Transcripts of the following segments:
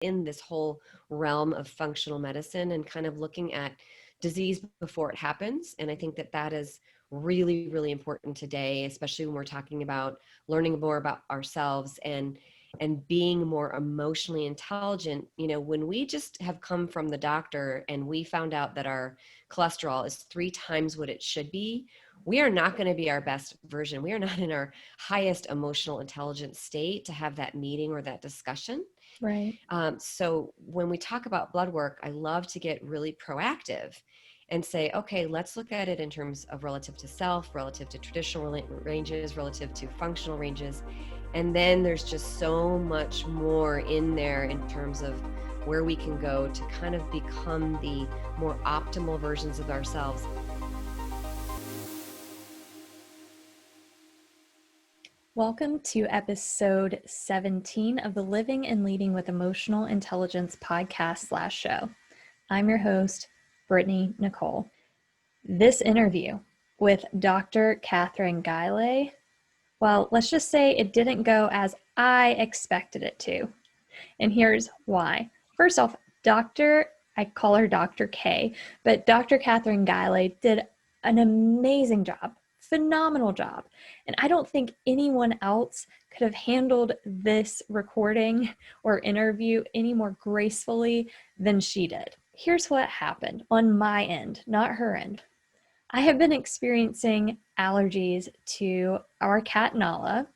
in this whole realm of functional medicine and kind of looking at disease before it happens. And I think that that is really, really important today, especially when we're talking about learning more about ourselves and being more emotionally intelligent. You know, when we just have come from the doctor and we found out that our cholesterol is 3 times what it should be, we are not going to be our best version. We are not in our highest emotional intelligence state to have that meeting or that discussion. Right. So when we talk about blood work, I love to get really proactive and say, okay, let's look at it in terms of relative to self, relative to traditional ranges, relative to functional ranges. And then there's just so much more in there in terms of where we can go to kind of become the more optimal versions of ourselves. Welcome to episode 17 of the Living and Leading with Emotional Intelligence podcast/show. I'm your host, Brittney-Nichole. This interview with Dr. Kathryn Guylay, well, let's just say it didn't go as I expected it to. And here's why. First off, I call her Dr. K, but Dr. Kathryn Guylay did an amazing job, phenomenal job. And I don't think anyone else could have handled this recording or interview any more gracefully than she did. Here's what happened on my end, not her end. I have been experiencing allergies to our cat Nala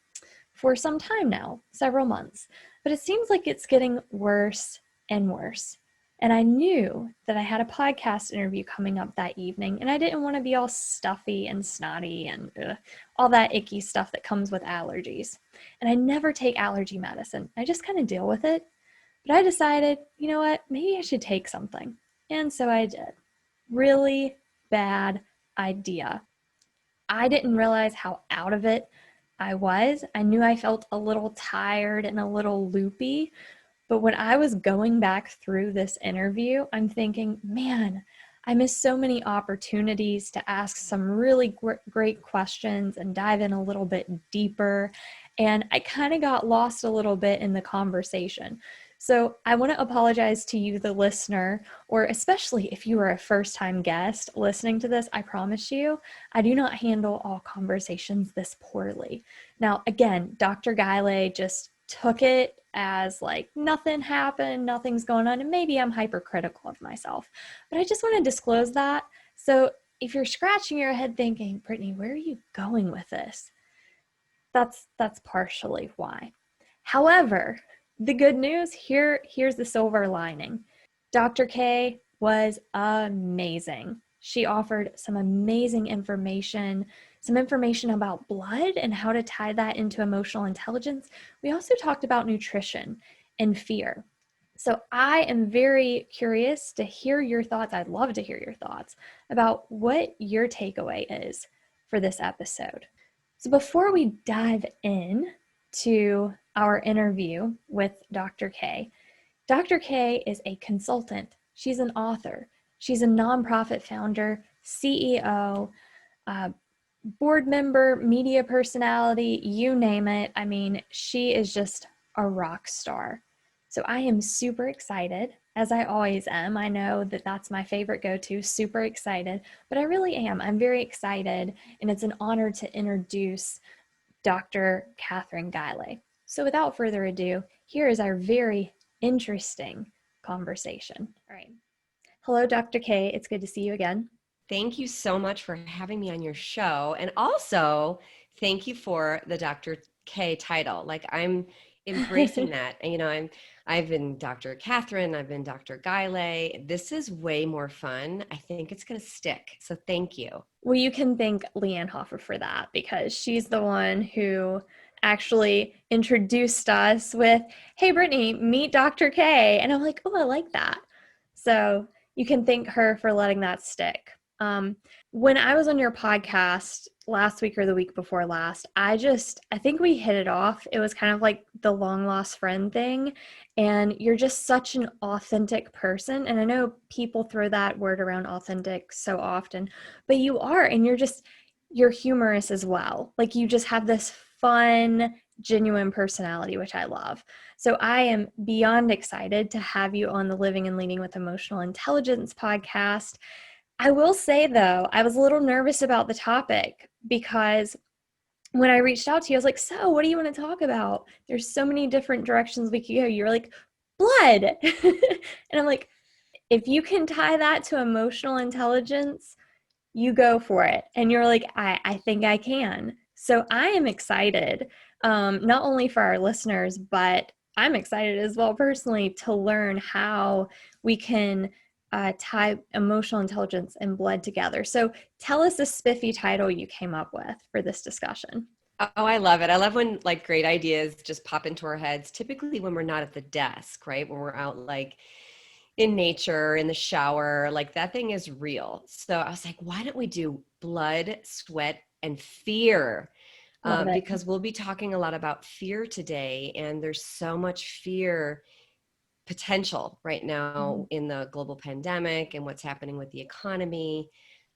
for some time now, several months, but it seems like it's getting worse and worse. And I knew that I had a podcast interview coming up that evening, and I didn't want to be all stuffy and snotty and all that icky stuff that comes with allergies. And I never take allergy medicine. I just kind of deal with it. But I decided, you know what, maybe I should take something. And so I did. Really bad idea. I didn't realize how out of it I was. I knew I felt a little tired and a little loopy. But when I was going back through this interview, I'm thinking, man, I missed so many opportunities to ask some really great questions and dive in a little bit deeper. And I kind of got lost a little bit in the conversation. So I want to apologize to you, the listener, or especially if you are a first-time guest listening to this. I promise you, I do not handle all conversations this poorly. Now, again, Dr. Guylay just took it as like nothing happened, nothing's going on, and maybe I'm hypercritical of myself. But I just want to disclose that. So if you're scratching your head thinking, Brittany, where are you going with this? That's partially why. However, the good news, here's the silver lining. Dr. K was amazing. She offered some amazing information, some information about blood and how to tie that into emotional intelligence. We also talked about nutrition and fear. So I am very curious to hear your thoughts. I'd love to hear your thoughts about what your takeaway is for this episode. So before we dive in to our interview with Dr. K. Dr. K is a consultant. She's an author. She's a nonprofit founder, CEO, board member, media personality, you name it. I mean, she is just a rock star. So I am super excited, as I always am. I know that that's my favorite go-to, super excited, but I really am. I'm very excited, and it's an honor to introduce Dr. Kathryn Guylay. So without further ado, here is our very interesting conversation. All right. Hello, Dr. K. It's good to see you again. Thank you so much for having me on your show. And also, thank you for the Dr. K title. Like, I'm embracing that. And, you know, I've been Dr. Kathryn, I've been Dr. Guylay. This is way more fun. I think it's going to stick. So thank you. Well, you can thank Leanne Hoffer for that, because she's the one who actually introduced us with, hey, Brittany, meet Dr. K. And I'm like, oh, I like that. So you can thank her for letting that stick. When I was on your podcast last week or the week before last, I think we hit it off. It was kind of like the long lost friend thing. And you're just such an authentic person. And I know people throw that word around, authentic, so often, but you are, and you're humorous as well. Like, you just have this fun, genuine personality, which I love. So I am beyond excited to have you on the Living and Leading with Emotional Intelligence podcast. I will say, though, I was a little nervous about the topic because when I reached out to you, I was like, so what do you want to talk about? There's so many different directions we could go. You're like, blood. And I'm like, if you can tie that to emotional intelligence, you go for it. And you're like, I think I can. So I am excited, not only for our listeners, but I'm excited as well personally to learn how we can tie emotional intelligence and blood together. So tell us the spiffy title you came up with for this discussion. Oh, I love it. I love when like great ideas just pop into our heads, typically when we're not at the desk, right? When we're out like in nature, in the shower, like that thing is real. So I was like, why don't we do blood, sweat, and fear? Love it. Because we'll be talking a lot about fear today, and there's so much fear potential right now in the global pandemic and what's happening with the economy.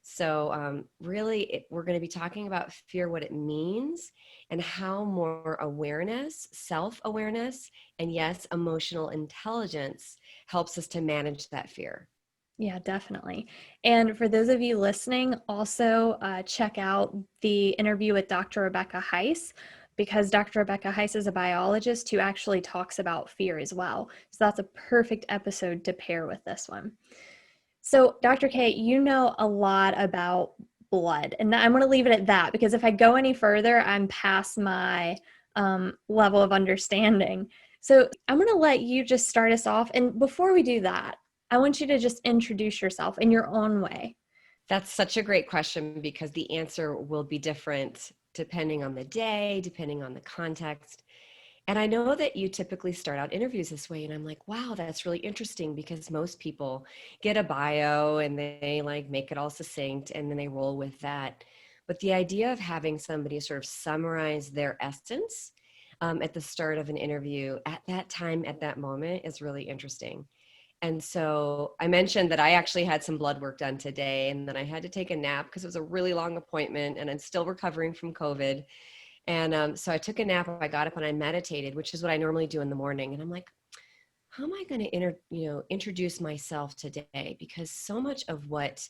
So really, we're going to be talking about fear, what it means, and how more awareness, self-awareness, and yes, emotional intelligence helps us to manage that fear. Yeah, definitely. And for those of you listening, also check out the interview with Dr. Rebecca Heiss, because Dr. Rebecca Heiss is a biologist who actually talks about fear as well. So that's a perfect episode to pair with this one. So, Dr. K, you know a lot about blood, and I'm going to leave it at that because if I go any further, I'm past my level of understanding. So, I'm going to let you just start us off. And before we do that, I want you to just introduce yourself in your own way. That's such a great question because the answer will be different depending on the day, depending on the context. And I know that you typically start out interviews this way. And I'm like, wow, that's really interesting because most people get a bio and they like make it all succinct and then they roll with that. But the idea of having somebody sort of summarize their essence at the start of an interview at that time, at that moment is really interesting. And so I mentioned that I actually had some blood work done today and then I had to take a nap because it was a really long appointment and I'm still recovering from COVID. And so I took a nap, I got up and I meditated, which is what I normally do in the morning. And I'm like, how am I going to introduce myself today? Because so much of what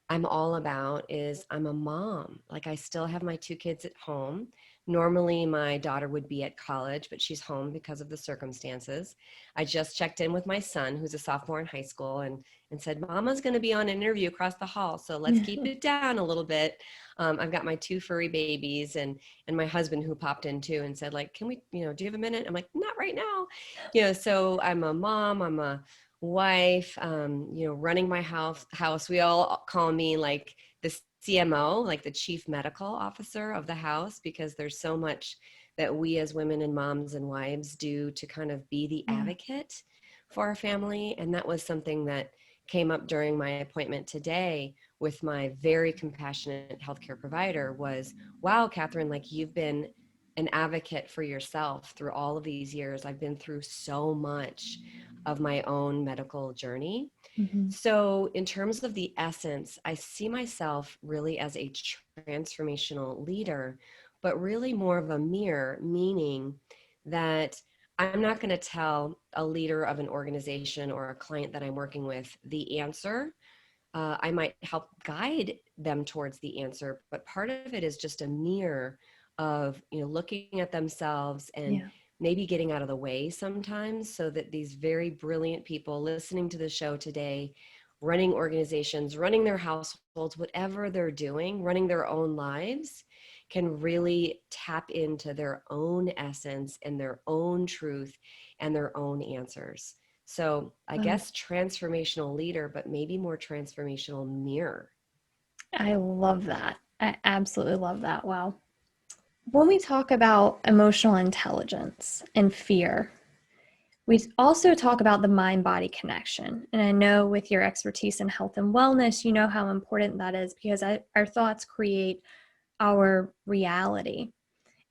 I'm all about is I'm a mom. Like I still have my two kids at home. Normally my daughter would be at college, but she's home because of the circumstances. I just checked in with my son, who's a sophomore in high school, and said, Mama's going to be on an interview across the hall. So let's keep it down a little bit. I've got my two furry babies and my husband who popped in too and said like, can we, do you have a minute? I'm like, not right now. So I'm a mom, I'm a wife, running my house. We all call me like the CMO, like the chief medical officer of the house, because there's so much that we as women and moms and wives do to kind of be the advocate for our family. And that was something that came up during my appointment today with my very compassionate healthcare provider was, wow, Kathryn, like you've been an advocate for yourself through all of these years. I've been through so much of my own medical journey. So in terms of the essence, I see myself really as a transformational leader, but really more of a mirror, meaning that I'm not going to tell a leader of an organization or a client that I'm working with the answer. I might help guide them towards the answer, but part of it is just a mirror of, looking at themselves and maybe getting out of the way sometimes so that these very brilliant people listening to the show today, running organizations, running their households, whatever they're doing, running their own lives, can really tap into their own essence and their own truth and their own answers. So I guess transformational leader, but maybe more transformational mirror. I love that. I absolutely love that. Wow. When we talk about emotional intelligence and fear, we also talk about the mind-body connection. And I know with your expertise in health and wellness, you know how important that is because our thoughts create our reality.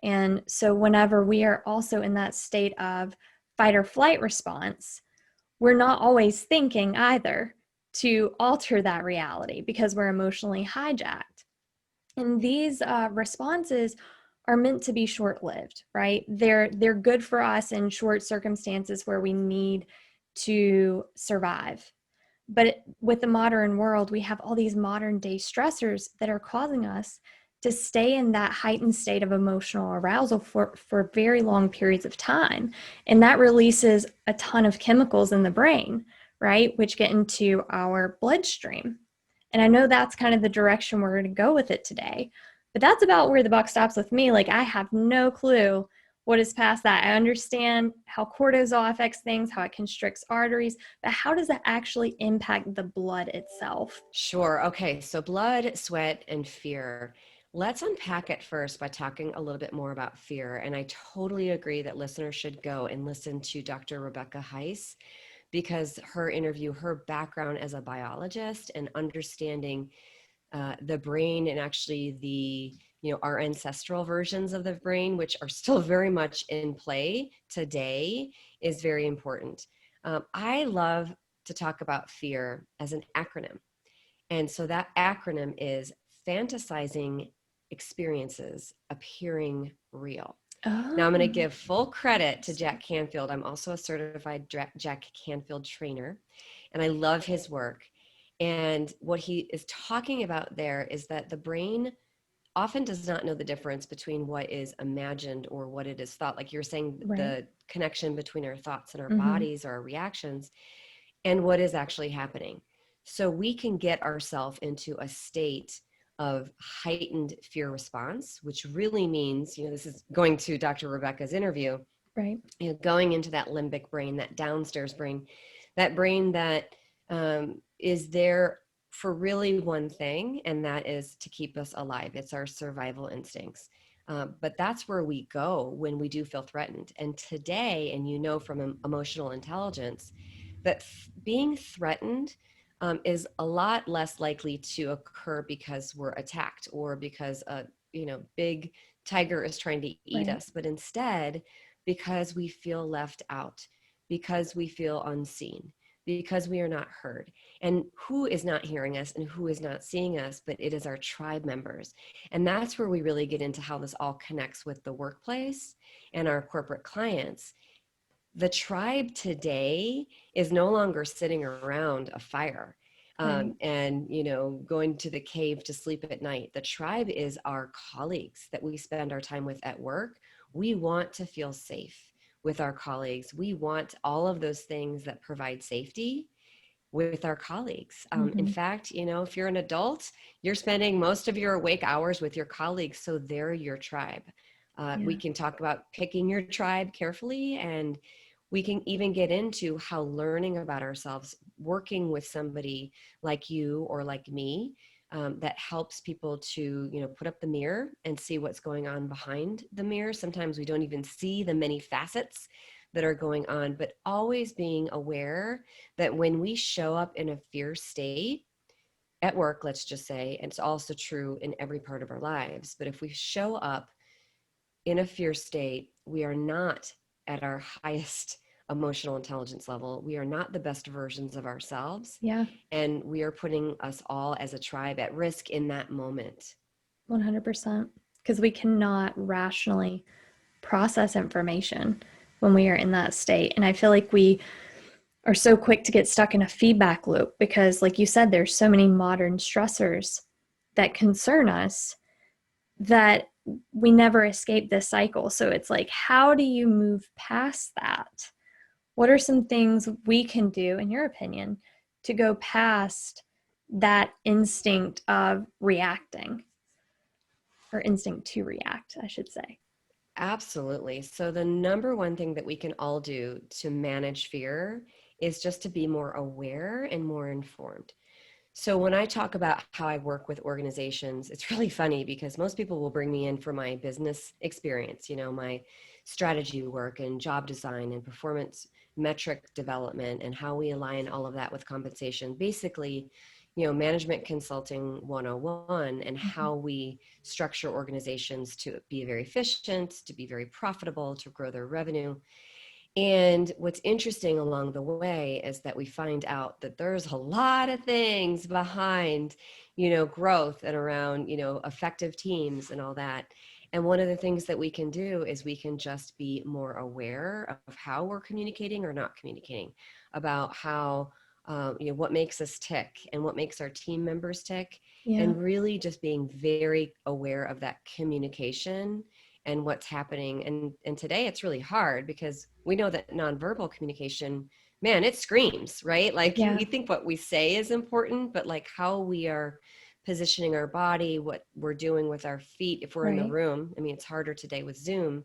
And so whenever we are also in that state of fight or flight response, we're not always thinking either to alter that reality because we're emotionally hijacked. And these responses are meant to be short-lived, right? They're good for us in short circumstances where we need to survive. But with the modern world, we have all these modern day stressors that are causing us to stay in that heightened state of emotional arousal for very long periods of time. And that releases a ton of chemicals in the brain, right? Which get into our bloodstream. And I know that's kind of the direction we're going to go with it today. But that's about where the buck stops with me. Like, I have no clue what is past that. I understand how cortisol affects things, how it constricts arteries, but how does that actually impact the blood itself? Sure. Okay. So blood, sweat, and fear. Let's unpack it first by talking a little bit more about fear. And I totally agree that listeners should go and listen to Dr. Rebecca Heiss, because her interview, her background as a biologist and understanding the brain, and actually the, our ancestral versions of the brain, which are still very much in play today, is very important. I love to talk about fear as an acronym. And so that acronym is Fantasizing Experiences Appearing Real. Now, I'm going to Oh, give full credit to Jack Canfield. I'm also a certified Jack Canfield trainer, and I love his work. And what he is talking about there is that the brain often does not know the difference between what is imagined or what it is thought. Like you're saying, right. the connection between our thoughts and our Mm-hmm. bodies or our reactions and what is actually happening. So we can get ourselves into a state of heightened fear response, which really means, this is going to Dr. Rebecca's interview, Right. going into that limbic brain, that downstairs brain, that brain that is there for really one thing, and that is to keep us alive. It's our survival instincts. But that's where we go when we do feel threatened. And today, and from emotional intelligence, that being threatened is a lot less likely to occur because we're attacked or because a big tiger is trying to eat Right. us, but instead because we feel left out, because we feel unseen, because we are not heard. And who is not hearing us and who is not seeing us, but it is our tribe members. And that's where we really get into how this all connects with the workplace and our corporate clients. The tribe today is no longer sitting around a fire Right. and going to the cave to sleep at night. The tribe is our colleagues that we spend our time with at work. We want to feel safe with our colleagues. We want all of those things that provide safety with our colleagues. In Mm-hmm. fact, if you're an adult, you're spending most of your awake hours with your colleagues, so they're your tribe. We Yeah. can talk about picking your tribe carefully, and we can even get into how learning about ourselves, working with somebody like you or like me, that helps people to, put up the mirror and see what's going on behind the mirror. Sometimes we don't even see the many facets that are going on, but always being aware that when we show up in a fear state at work, let's just say, and it's also true in every part of our lives, but if we show up in a fear state, we are not at our highest emotional intelligence level. We are not the best versions of ourselves. Yeah. And we are putting us all as a tribe at risk in that moment. 100%. Because we cannot rationally process information when we are in that state. And I feel like we are so quick to get stuck in a feedback loop because, like you said, there's so many modern stressors that concern us that we never escape this cycle. So it's like, how do you move past that? What are some things we can do, in your opinion, to go past that instinct of reacting, or instinct to react, I should say? Absolutely. So the number one thing that we can all do to manage fear is just to be more aware and more informed. So when I talk about how I work with organizations, it's really funny because most people will bring me in for my business experience, my strategy work and job design and performance metric development and how we align all of that with compensation. Basically, management consulting 101 and Mm-hmm. how we structure organizations to be very efficient, to be very profitable, to grow their revenue. And what's interesting along the way is that we find out that there's a lot of things behind, growth and around, effective teams and all that. And one of the things that we can do is we can just be more aware of how we're communicating or not communicating, about how, what makes us tick and what makes our team members tick, Yeah. and really just being very aware of that communication and what's happening. And today it's really hard because we know that nonverbal communication, man, it screams, right? Like Yeah. we think what we say is important, but like how we are positioning our body, what we're doing with our feet, if we're in the Right. room. I mean, it's harder today with Zoom,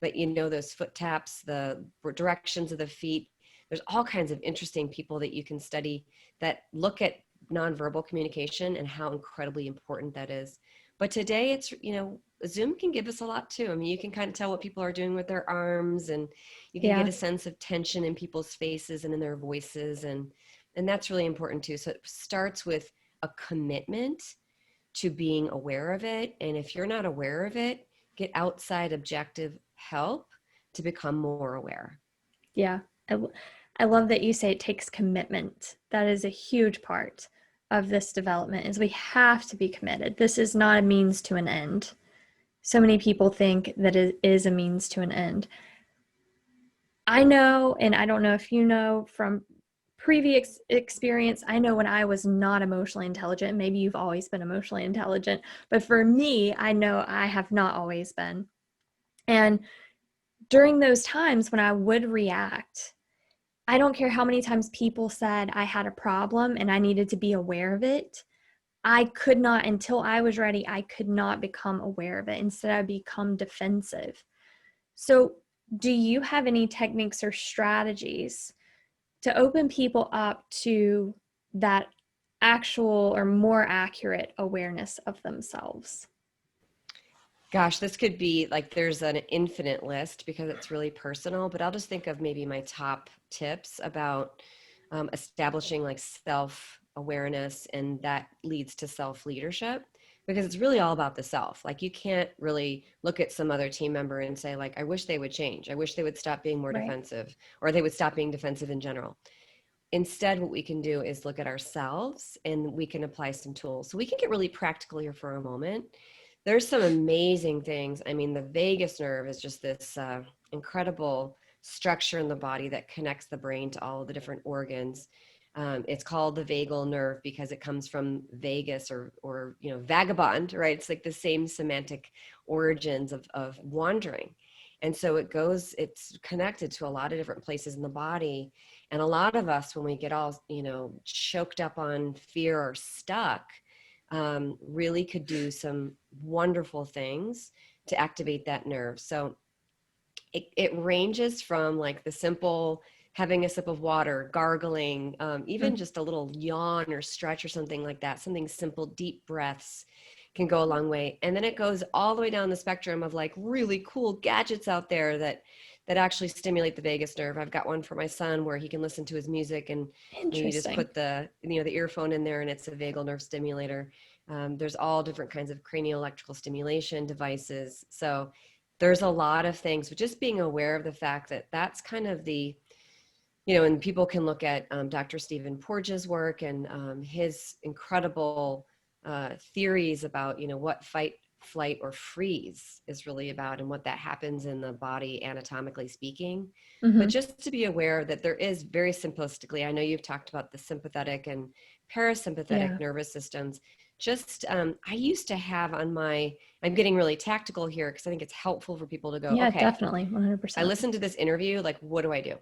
but those foot taps, the directions of the feet, there's all kinds of interesting people that you can study that look at nonverbal communication and how incredibly important that is. But today it's, Zoom can give us a lot too. I mean, you can kind of tell what people are doing with their arms, and you can Yeah. get a sense of tension in people's faces and in their voices. And that's really important too. So it starts with a commitment to being aware of it. And if you're not aware of it, get outside objective help to become more aware. Yeah. I love that you say it takes commitment. That is a huge part of this development, is we have to be committed. This is not a means to an end. So many people think that it is a means to an end. I know, and I don't know if you know from previous experience, I know when I was not emotionally intelligent, maybe you've always been emotionally intelligent, but for me, I know I have not always been. And during those times when I would react, I don't care how many times people said I had a problem and I needed to be aware of it. I could not, until I was ready, I could not become aware of it. Instead, I become defensive. So, do you have any techniques or strategies to open people up to that actual or more accurate awareness of themselves? Gosh, this could be like there's an infinite list because it's really personal, but I'll just think of maybe my top tips about establishing like self awareness, and that leads to self leadership, because it's really all about the self. Like you can't really look at some other team member and say, like, I wish they would change. I wish they would stop being more Right. defensive, or they would stop being defensive in general. Instead, what we can do is look at ourselves and we can apply some tools. So we can get really practical here for a moment. There's some amazing things. I mean, the vagus nerve is just this incredible structure in the body that connects the brain to all of the different organs. It's called the vagal nerve because it comes from Vegas, or vagabond, right? It's like the same semantic origins of wandering. And so it's connected to a lot of different places in the body. And a lot of us, when we get all, choked up on fear or stuck, really could do some wonderful things to activate that nerve. So it ranges from like the simple having a sip of water, gargling, even just a little yawn or stretch or something like that, something simple, deep breaths can go a long way. And then it goes all the way down the spectrum of like really cool gadgets out there that actually stimulate the vagus nerve. I've got one for my son where he can listen to his music, and you just Interesting. put the earphone in there and it's a vagal nerve stimulator. There's all different kinds of cranial electrical stimulation devices. So there's a lot of things, but just being aware of the fact that that's kind of the, and people can look at Dr. Stephen Porges' work and his incredible theories about, what fight, flight, or freeze is really about and what that happens in the body anatomically speaking. But Mm-hmm. just to be aware that there is, very simplistically, I know you've talked about the sympathetic and parasympathetic Yeah. nervous systems. Just, I used to have on I'm getting really tactical here because I think it's helpful for people to go, Yeah, okay, definitely. I 100%. listened to this interview, like, what do I do?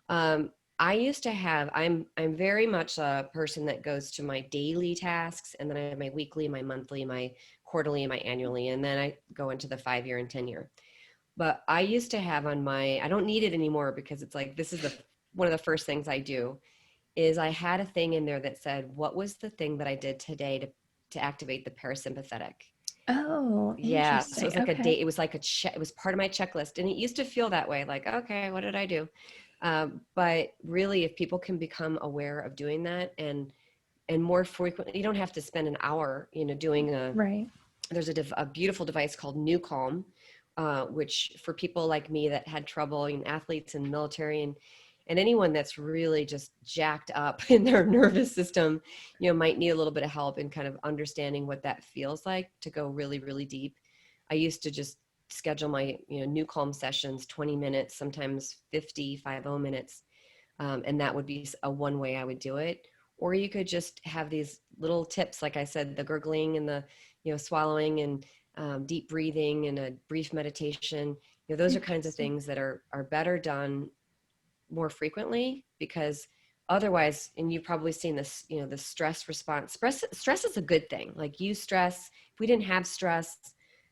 I used to have, I'm very much a person that goes to my daily tasks, and then I have my weekly, my monthly, my quarterly, and my annually, and then I go into the 5-year and 10-year. But I used to have on I don't need it anymore because it's like, this is one of the first things I do is I had a thing in there that said, what was the thing that I did today to activate the parasympathetic? Oh, Yeah. So it interesting. was like a day, Okay. it was like it was part of my checklist. And it used to feel that way, like, okay, what did I do? But really, if people can become aware of doing that and more frequently, you don't have to spend an hour, doing Right. there's a beautiful device called New Calm, which for people like me that had trouble, athletes and military and anyone that's really just jacked up in their nervous system, might need a little bit of help in kind of understanding what that feels like to go really, really deep. I used to just schedule my, new calm sessions, 20 minutes, sometimes 50 minutes. And that would be a one way I would do it. Or you could just have these little tips, like I said, the gurgling and the, swallowing and deep breathing and a brief meditation. Those are kinds of things that are better done more frequently, because otherwise, and you've probably seen this, the stress response. Stress is a good thing. Like eustress, if we didn't have stress,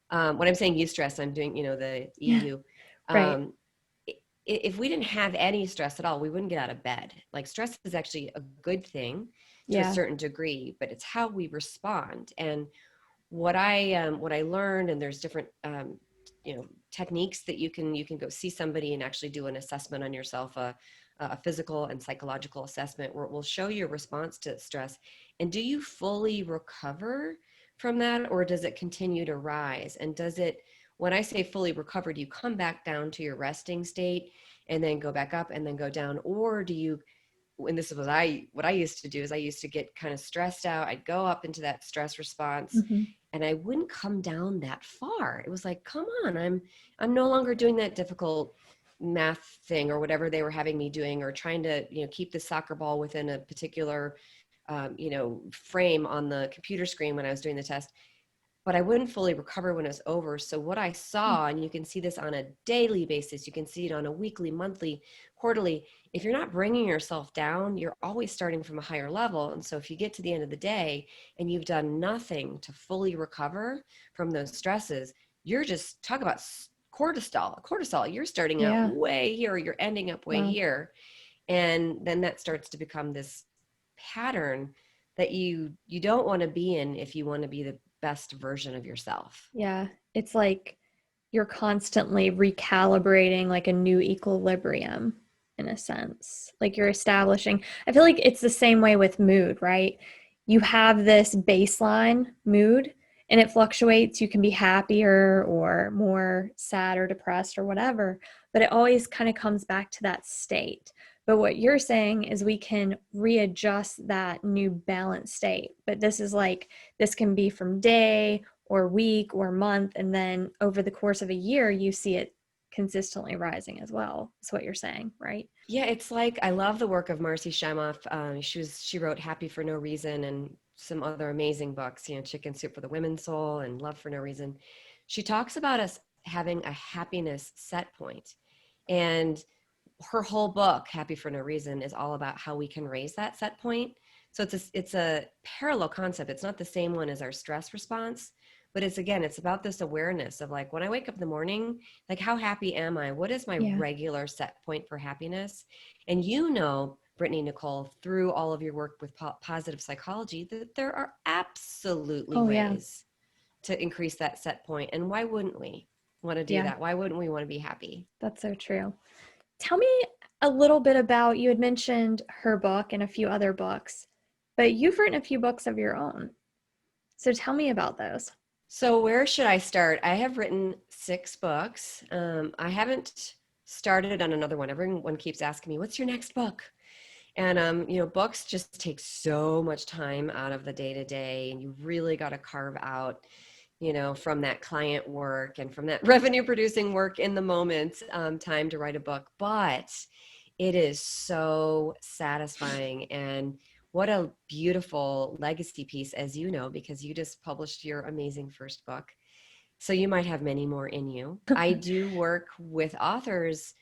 when I'm saying eustress, I'm doing, the EU. Right. Um, if we didn't have any stress at all, we wouldn't get out of bed. Like stress is actually a good thing to a Yeah. certain degree, but it's how we respond. And what I learned, and there's different techniques that you can go see somebody and actually do an assessment on yourself, a physical and psychological assessment, where it will show your response to stress. And do you fully recover from that, or does it continue to rise? And does it, when I say fully recovered, do you come back down to your resting state and then go back up and then go down? Or do you, and this is what I used to do, is I used to get kind of stressed out. I'd go up into that stress response and I wouldn't come down that far. It was like, come on, I'm no longer doing that difficult math thing or whatever they were having me doing, or trying to, keep the soccer ball within a particular, frame on the computer screen when I was doing the test. But I wouldn't fully recover when it was over. So what I saw, and you can see this on a daily basis, you can see it on a weekly, monthly, quarterly, if you're not bringing yourself down, you're always starting from a higher level. And so if you get to the end of the day and you've done nothing to fully recover from those stresses, you're just, talk about cortisol, you're starting out Yeah. way here, you're ending up way Wow. here. And then that starts to become this pattern that you don't want to be in if you want to be the best version of yourself. Yeah. It's like you're constantly recalibrating like a new equilibrium in a sense. Like you're establishing, I feel like it's the same way with mood, right? You have this baseline mood and it fluctuates. You can be happier or more sad or depressed or whatever, but it always kind of comes back to that state. But what you're saying is we can readjust that new balanced state. But this can be from day or week or month, and then over the course of a year, you see it consistently rising as well. That's what you're saying, right? Yeah, it's like, I love the work of Marcy Shimoff. She wrote Happy for No Reason and some other amazing books, Chicken Soup for the Women's Soul and Love for No Reason. She talks about us having a happiness set point. And her whole book, Happy for No Reason, is all about how we can raise that set point. So it's a parallel concept. It's not the same one as our stress response, but it's about this awareness of, like, when I wake up in the morning, like, how happy am I? What is my Yeah. regular set point for happiness? And Brittney-Nichole, through all of your work with positive psychology, that there are absolutely Yeah. ways to increase that set point. And why wouldn't we want to do that? Why wouldn't we want to be happy? That's so true. Tell me a little bit about, you had mentioned her book and a few other books, but you've written a few books of your own. So tell me about those. So where should I start? I have written 6 books. I haven't started on another one. Everyone keeps asking me, what's your next book? And, books just take so much time out of the day-to-day, and you really got to carve out, from that client work and from that revenue producing work in the moment, time to write a book. But it is so satisfying, and what a beautiful legacy piece, as you know, because you just published your amazing first book. So you might have many more in you. I do work with authors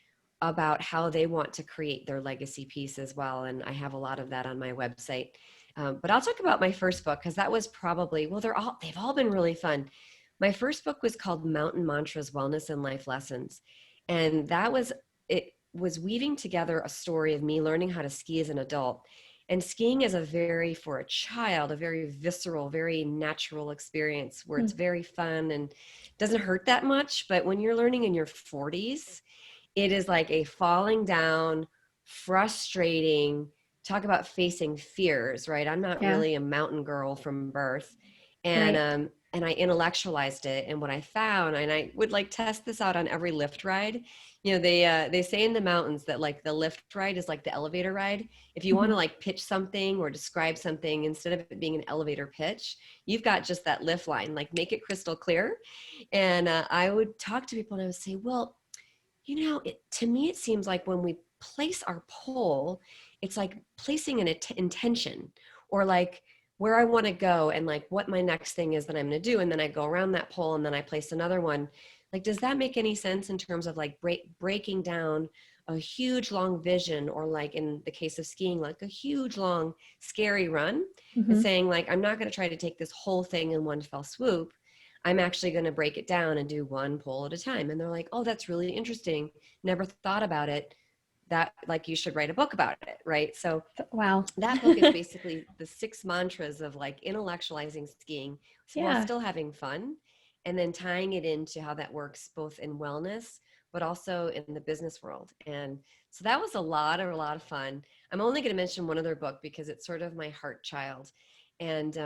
about how they want to create their legacy piece as well. And I have a lot of that on my website. But I'll talk about my first book, because that was probably, they've all been really fun. My first book was called Mountain Mantras, Wellness and Life Lessons. And it was weaving together a story of me learning how to ski as an adult. And skiing is for a child, a very visceral, very natural experience where it's very fun and doesn't hurt that much. But when you're learning in your 40s, it is like a falling down, frustrating, talk about facing fears, right? I'm not really a mountain girl from birth. And I intellectualized it. And what I found, and I would test this out on every lift ride, they say in the mountains that like the lift ride is like the elevator ride. If you want to like pitch something or describe something, instead of it being an elevator pitch, you've got just that lift line, like make it crystal clear. And I would talk to people and I would say, well, to me, it seems like when we place our pole, it's like placing an intention, or like where I want to go and like what my next thing is that I'm going to do. And then I go around that pole and then I place another one. Like, does that make any sense in terms of like breaking down a huge long vision, or like in the case of skiing, like a huge long scary run, and saying like, I'm not going to try to take this whole thing in one fell swoop. I'm actually going to break it down and do one pole at a time. And they're like, oh, that's really interesting. Never thought about it. That, like, you should write a book about it. Right. So Wow. that book is basically the 6 mantras of like intellectualizing skiing while still having fun, and then tying it into how that works both in wellness, but also in the business world. And so that was a lot of fun. I'm only going to mention one other book because it's sort of my heart child. And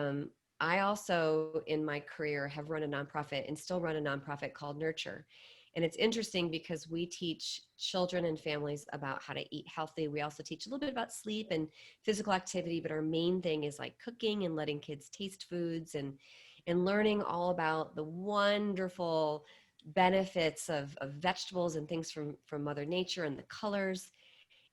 I also, in my career, have run a nonprofit and still run a nonprofit called Nurture. And it's interesting because we teach children and families about how to eat healthy. We also teach a little bit about sleep and physical activity, but our main thing is like cooking and letting kids taste foods, and learning all about the wonderful benefits of vegetables and things from Mother Nature, and the colors.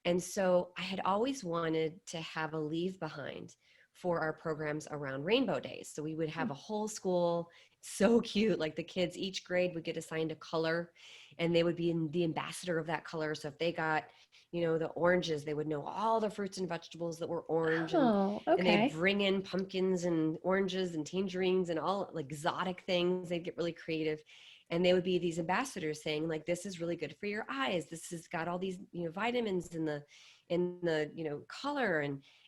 And so I had always wanted to have a leave behind for our programs around Rainbow Days. So we would have a whole school, so cute, like the kids, each grade would get assigned a color, and they would be the ambassador of that color. So if they got, the oranges, they would know all the fruits and vegetables that were orange, and they'd bring in pumpkins and oranges and tangerines and all like exotic things. They'd get really creative. And they would be these ambassadors saying like, this is really good for your eyes. This has got all these, vitamins in the color.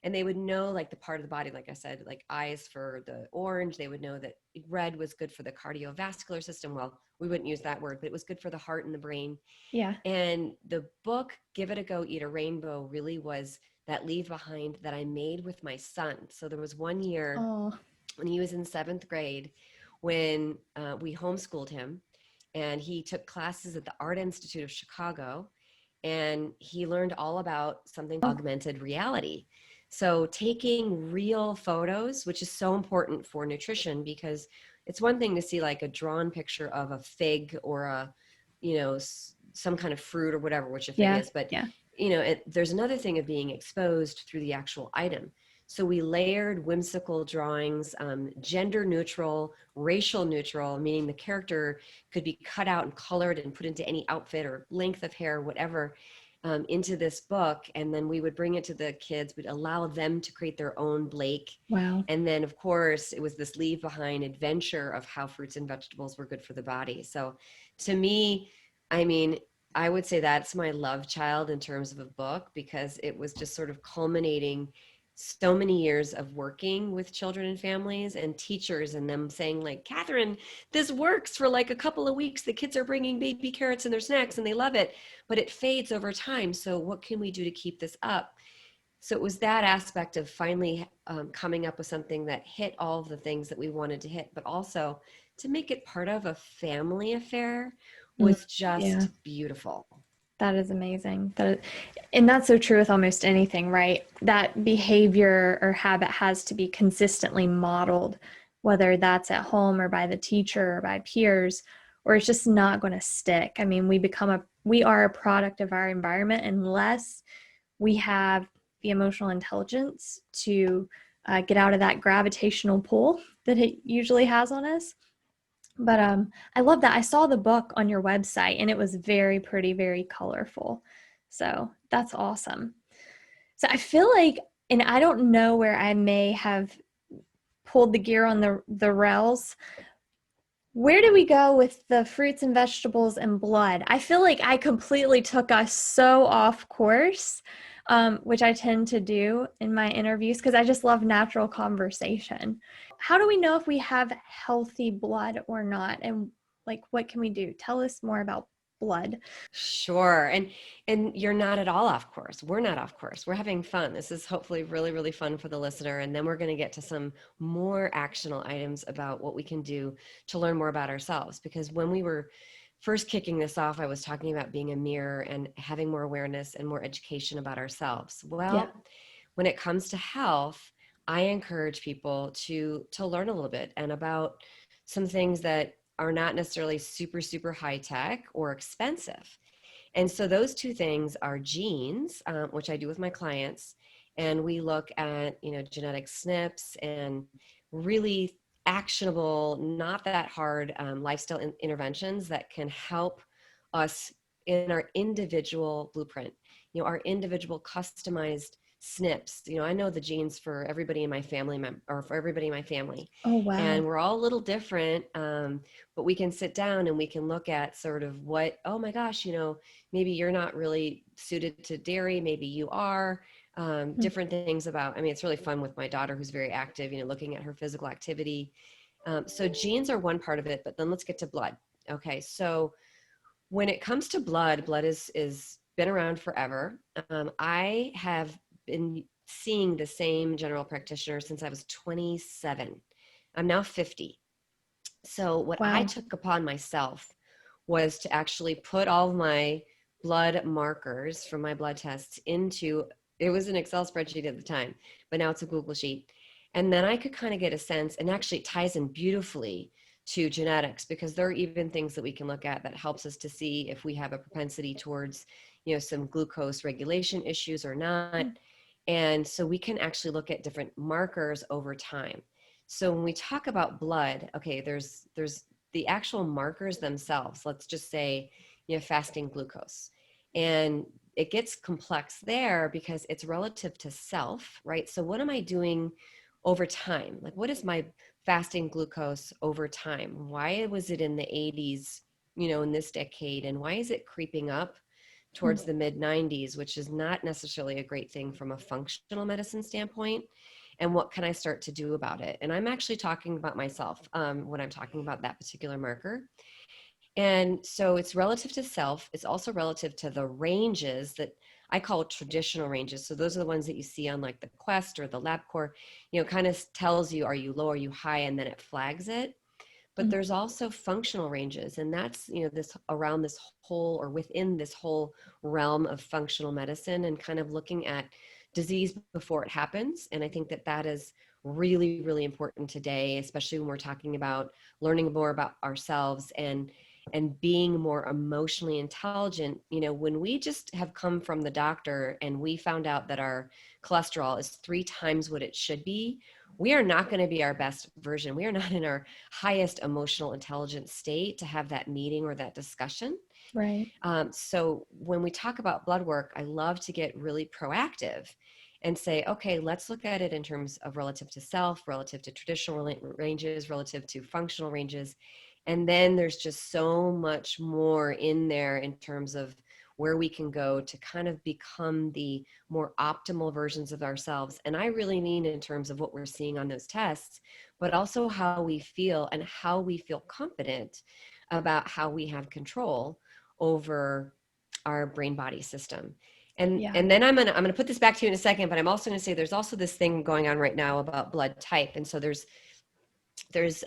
And they would know like the part of the body, like I said, like eyes for the orange. They would know that red was good for the cardiovascular system. Well, we wouldn't use that word, but it was good for the heart and the brain. Yeah. And the book, Give It a Go, Eat a Rainbow, really was that leave behind that I made with my son. So there was one year when he was in 7th grade when we homeschooled him. And he took classes at the Art Institute of Chicago, and he learned all about something augmented reality. So taking real photos, which is so important for nutrition, because it's one thing to see like a drawn picture of a fig or a, some kind of fruit or whatever, which a fig is, but there's another thing of being exposed through the actual item. So we layered whimsical drawings, gender neutral, racial neutral, meaning the character could be cut out and colored and put into any outfit or length of hair, whatever, into this book. And then we would bring it to the kids, we'd allow them to create their own Blake. Wow. And then of course it was this leave behind adventure of how fruits and vegetables were good for the body. So to me, I would say that's my love child in terms of a book, because it was just sort of culminating so many years of working with children and families and teachers, and them saying like, Kathryn, this works for like a couple of weeks. The kids are bringing baby carrots in their snacks and they love it, but it fades over time. So what can we do to keep this up? So it was that aspect of finally coming up with something that hit all of the things that we wanted to hit, but also to make it part of a family affair was just beautiful. That is amazing. And that's so true with almost anything, right? That behavior or habit has to be consistently modeled, whether that's at home or by the teacher or by peers, or it's just not going to stick. I mean, we are a product of our environment unless we have the emotional intelligence to get out of that gravitational pull that it usually has on us. But I love that. I saw the book on your website and it was very pretty, very colorful. So that's awesome. So I feel like, and I don't know where I may have pulled the gear on the rails. Where do we go with the fruits and vegetables and blood? I feel like I completely took us so off course, which I tend to do in my interviews because I just love natural conversation. How do we know if we have healthy blood or not? And like, what can we do? Tell us more about blood. Sure. And you're not at all off course. We're not off course. We're having fun. This is hopefully really, really fun for the listener. And then we're going to get to some more actionable items about what we can do to learn more about ourselves. Because when we were first kicking this off, I was talking about being a mirror and having more awareness and more education about ourselves. Yeah. Well, when it comes to health, I encourage people to learn a little bit and about some things that are not necessarily super, super high tech or expensive. And so those two things are genes, which I do with my clients, and we look at genetic SNPs and really actionable, not that hard lifestyle interventions that can help us in our individual blueprint, our individual customized SNPs. I know the genes for everybody in my family or for everybody in my family, Oh, wow. and we're all a little different. But we can sit down and we can look at sort of what, oh my gosh, maybe you're not really suited to dairy, maybe you are. Different things about, it's really fun with my daughter who's very active, looking at her physical activity. So genes are one part of it, but then let's get to blood. Okay, so when it comes to blood is been around forever. I have been seeing the same general practitioner since I was 27. I'm now 50. So what I Wow. took upon myself was to actually put all of my blood markers from my blood tests into, it was an Excel spreadsheet at the time, but now it's a Google sheet. And then I could kind of get a sense, and actually it ties in beautifully to genetics, because there are even things that we can look at that helps us to see if we have a propensity towards, some glucose regulation issues or not. And so we can actually look at different markers over time. So when we talk about blood, okay, there's the actual markers themselves. Let's just say fasting glucose. And it gets complex there because it's relative to self, right? So what am I doing over time? Like, what is my fasting glucose over time? Why was it in the 80s, in this decade? And why is it creeping up towards the mid 90s, which is not necessarily a great thing from a functional medicine standpoint? And what can I start to do about it? And I'm actually talking about myself when I'm talking about that particular marker. And so it's relative to self. It's also relative to the ranges that I call traditional ranges. So those are the ones that you see on like the Quest or the LabCorp, kind of tells you, are you low, are you high? And then it flags it. But there's also functional ranges, and that's this around this whole, or within this whole realm of functional medicine, and kind of looking at disease before it happens. And I think that that is really, really important today, especially when we're talking about learning more about ourselves and being more emotionally intelligent. When we just have come from the doctor and we found out that our cholesterol is 3 times what it should be, we are not going to be our best version. We are not in our highest emotional intelligence state to have that meeting or that discussion. Right. So when we talk about blood work, I love to get really proactive and say, okay, let's look at it in terms of relative to self, relative to traditional ranges, relative to functional ranges. And then there's just so much more in there in terms of where we can go to kind of become the more optimal versions of ourselves. And I really mean in terms of what we're seeing on those tests, but also how we feel and how we feel confident about how we have control over our brain body system. And Yeah. and then I'm gonna put this back to you in a second, but I'm also gonna say there's also this thing going on right now about blood type. And so there's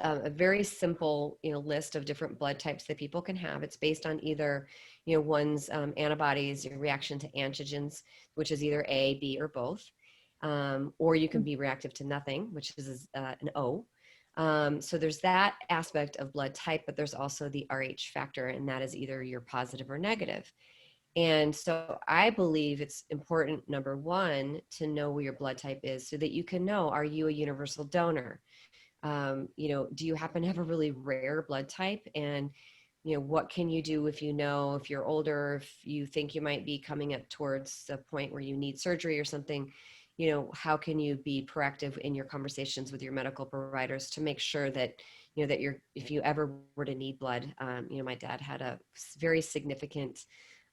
a very simple list of different blood types that people can have. It's based on either one's antibodies, your reaction to antigens, which is either A, B, or both, or you can be reactive to nothing, which is an O. So there's that aspect of blood type, but there's also the Rh factor, and that is either you're positive or negative. And so I believe it's important, number one, to know where your blood type is so that you can know, are you a universal donor? Do you happen to have a really rare blood type? And, what can you do if if you're older, if you think you might be coming up towards the point where you need surgery or something, how can you be proactive in your conversations with your medical providers to make sure that, that if you ever were to need blood, my dad had a very significant,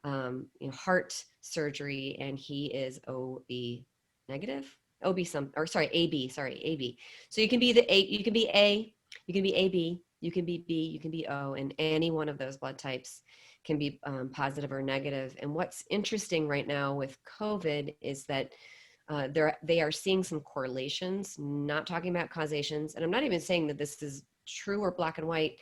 heart surgery, and he is OB negative. OB some, or sorry, AB. So you can be you can be A, you can be AB, you can be B, you can be O, and any one of those blood types can be positive or negative. And what's interesting right now with COVID is that they are seeing some correlations, not talking about causations. And I'm not even saying that this is true or black and white.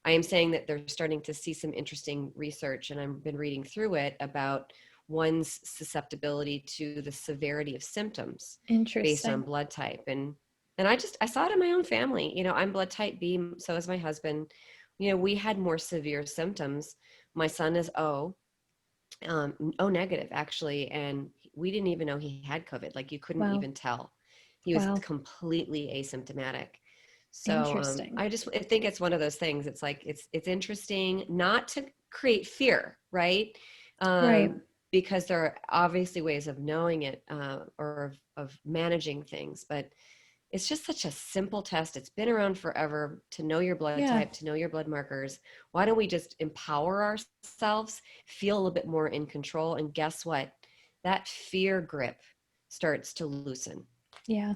I am saying that they're starting to see some interesting research, and I've been reading through it about one's susceptibility to the severity of symptoms based on Interesting. blood type. And I saw it in my own family. I'm blood type B, so is my husband. We had more severe symptoms. My son is O negative actually, and we didn't even know he had COVID. Like, you couldn't Wow. even tell. He was Wow. completely asymptomatic. So Interesting. I think it's one of those things. It's like it's interesting not to create fear, right? Right. Because there are obviously ways of knowing it, or of managing things, but it's just such a simple test. It's been around forever to know your blood Yeah. type, to know your blood markers. Why don't we just empower ourselves, feel a little bit more in control? And guess what? That fear grip starts to loosen. Yeah.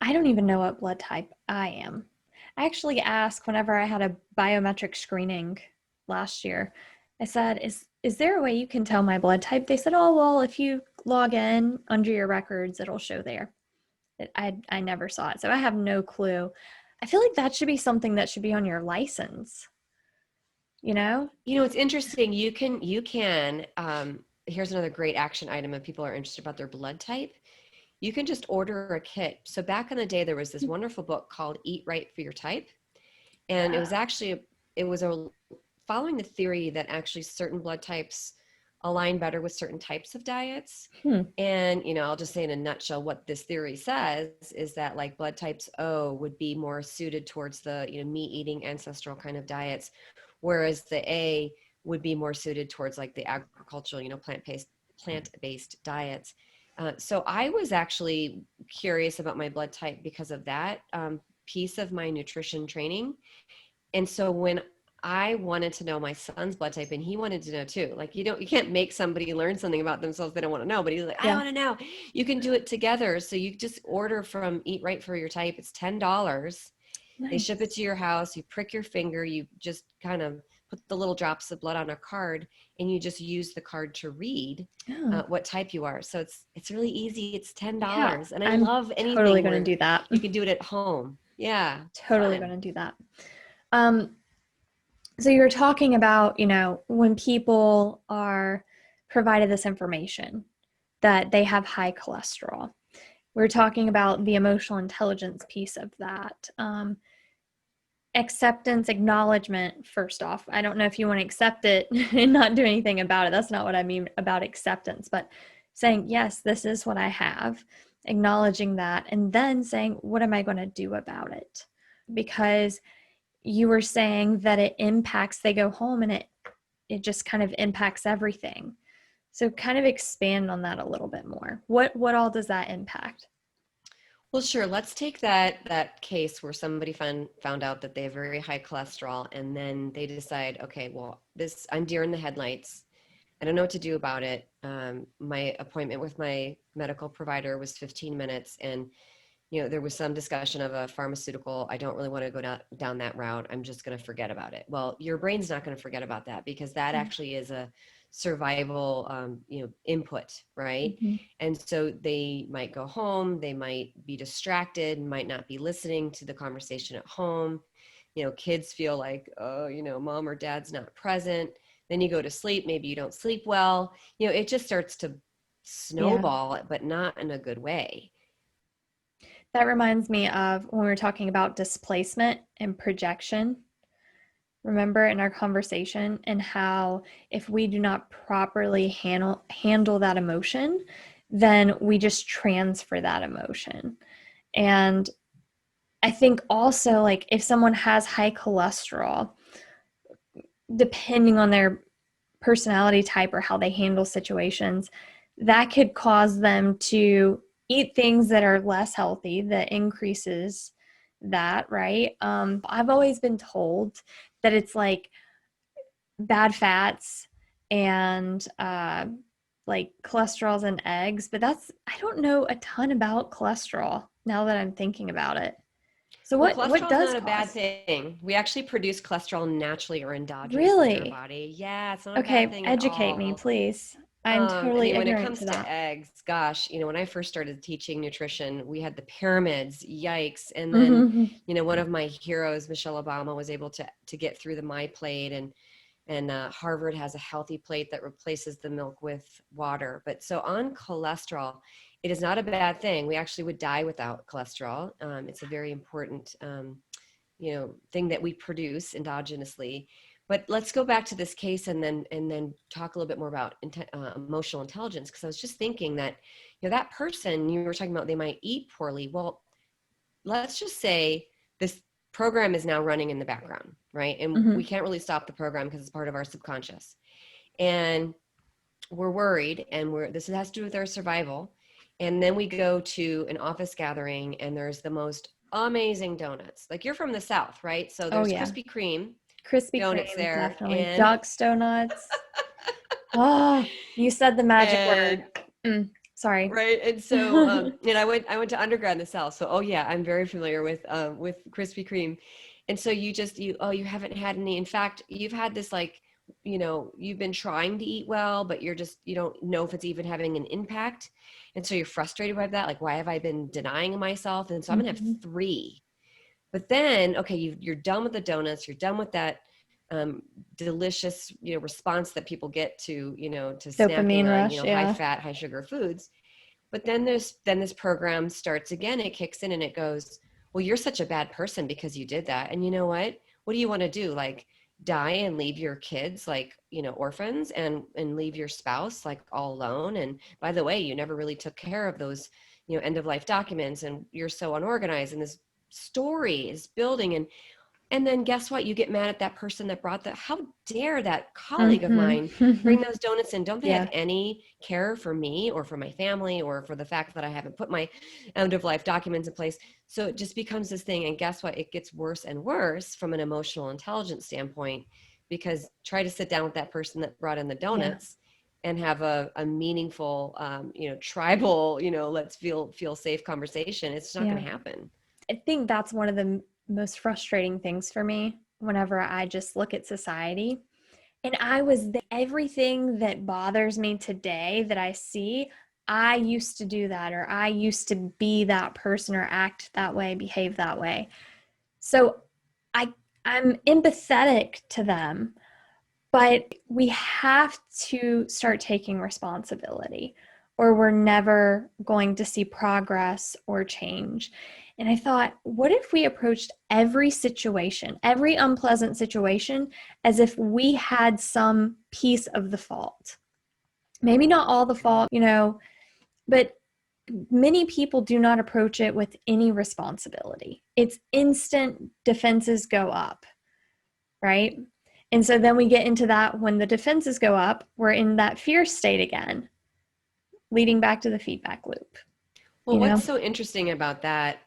I don't even know what blood type I am. I actually asked whenever I had a biometric screening last year. I said, is there a way you can tell my blood type? They said, oh, well, if you log in under your records, it'll show there. I never saw it, so I have no clue. I feel like that should be something that should be on your license, you know? It's interesting. Here's another great action item if people are interested about their blood type. You can just order a kit. So back in the day, there was this wonderful book called Eat Right for Your Type. And it was following the theory that actually certain blood types align better with certain types of diets. Hmm. And, I'll just say in a nutshell, what this theory says is that, like, blood types O would be more suited towards the, meat eating ancestral kind of diets, whereas the A would be more suited towards like the agricultural, plant-based diets. So I was actually curious about my blood type because of that piece of my nutrition training. And so when I wanted to know my son's blood type, and he wanted to know too, like, you can't make somebody learn something about themselves they don't want to know, but he's like, I Yeah. want to know. You can do it together. So you just order from Eat Right for Your Type. It's $10. They ship it Nice. to your house. You prick your finger. You just kind of put the little drops of blood on a card, and you just use the card to read Oh, what type you are. So it's really easy. It's yeah. $10, and I I'm love totally anything going to where do that. you can do it at home. Yeah, it's Totally going fun. to do that. Um, so you were talking about, when people are provided this information that they have high cholesterol. We're talking about the emotional intelligence piece of that. Acceptance, acknowledgement, first off. I don't know if you want to accept it and not do anything about it. That's not what I mean about acceptance, but saying, yes, this is what I have, acknowledging that, and then saying, what am I going to do about it? Because you were saying that it impacts, they go home and it just kind of impacts everything. So kind of expand on that a little bit more. What all does that impact? Well, sure. Let's take that case where somebody found out that they have very high cholesterol, and then they decide, okay, well, I'm deer in the headlights. I don't know what to do about it. My appointment with my medical provider was 15 minutes, and there was some discussion of a pharmaceutical. I don't really want to go down that route. I'm just going to forget about it. Well, your brain's not going to forget about that, because that actually is a survival, input, right? Mm-hmm. And so they might go home, they might be distracted, might not be listening to the conversation at home. Kids feel like, oh, mom or dad's not present. Then you go to sleep, maybe you don't sleep well. It just starts to Yeah. snowball, but not in a good way. That reminds me of when we were talking about displacement and projection. Remember in our conversation, and how if we do not properly handle that emotion, then we just transfer that emotion. And I think also, like, if someone has high cholesterol, depending on their personality type or how they handle situations, that could cause them to eat things that are less healthy, that increases that, right? I've always been told that it's like bad fats and like cholesterols and eggs, but I don't know a ton about cholesterol now that I'm thinking about it. So Well, what cholesterol is does not a bad cause? thing. We actually produce cholesterol naturally or endogenously in our Really? body. Yeah, it's not a bad Okay, thing at educate me, all. please. I'm I totally mean, when it ignorant comes to to that. eggs, gosh, when I first started teaching nutrition, we had the pyramids, yikes. And then, Mhm. one of my heroes, Michelle Obama, was able to get through the My Plate, and Harvard has a healthy plate that replaces the milk with water. But so on cholesterol, it is not a bad thing. We actually would die without cholesterol. It's a very important, thing that we produce endogenously. But let's go back to this case and then talk a little bit more about emotional intelligence, because I was just thinking that that person you were talking about, they might eat poorly. Well, let's just say this program is now running in the background, right? And we Mhm. can't really stop the program because it's part of our subconscious. And we're worried, and this has to do with our survival. And then we go to an office gathering and there's the most amazing donuts. Like, you're from the South, right? So Oh there's yeah. Krispy Kreme Krispy donuts Kreme, there, definitely. Duck's Donuts. Oh, you said the magic word. and Sorry. right. And so, and I went to undergrad in the South. So, oh yeah, I'm very familiar with Krispy Kreme. And so you haven't had any. In fact, you've had this, like, you've been trying to eat well, but you don't know if it's even having an impact. And so you're frustrated by that. Like, why have I been denying myself? And so I'm going to have Mhm. 3. But then, okay, you're done with the donuts. You're done with that delicious, response that people get to snacking Dopamine on, rush, high yeah. fat, high sugar foods. But then this program starts again. It kicks in and it goes, well, you're such a bad person because you did that. And you know what? What do you want to do? Like, die and leave your kids, like, orphans, and leave your spouse, like, all alone? And by the way, you never really took care of those, end of life documents, and you're so unorganized, and this story is building. And then guess what? You get mad at that person that brought how dare that colleague of mine Mhm. bring those donuts in? Don't they have Yeah. any care for me or for my family or for the fact that I haven't put my end of life documents in place? So it just becomes this thing. And guess what? It gets worse and worse from an emotional intelligence standpoint, because try to sit down with that person that brought in the Yeah. donuts and have a meaningful, tribal, let's feel safe conversation. It's not Yeah. going to happen. I think that's one of the most frustrating things for me whenever I just look at society. And everything that bothers me today that I see, I used to do that, or I used to be that person, or act that way, behave that way. So I I'm empathetic to them, but we have to start taking responsibility, or we're never going to see progress or change. And I thought, what if we approached every situation, every unpleasant situation, as if we had some piece of the fault? Maybe not all the fault, but many people do not approach it with any responsibility. It's instant, defenses go up, right? And so then we get into that when the defenses go up, we're in that fear state again, leading back to the feedback loop, Well, you what's know? so interesting about that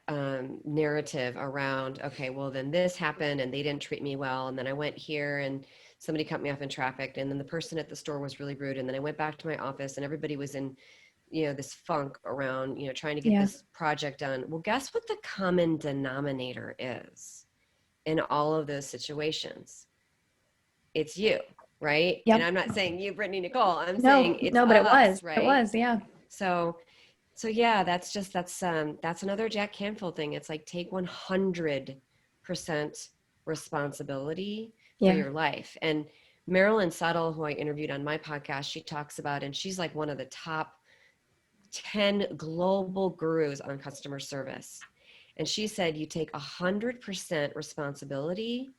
narrative around, okay, well, then this happened and they didn't treat me well. And then I went here and somebody cut me off in traffic. And then the person at the store was really rude. And then I went back to my office and everybody was in, this funk around, trying to get Yeah. this project done. Well, guess what the common denominator is in all of those situations? It's you, right? And Yep. I'm not saying you, Brittney-Nichole, I'm saying No, it's no, but it us, was. It right? was, yeah. So yeah, that's another Jack Canfield thing. It's like, take 100% responsibility for Yeah. your life. And Marilyn Settle, who I interviewed on my podcast, she talks about, and she's like one of the top 10 global gurus on customer service. And she said you take 100% responsibility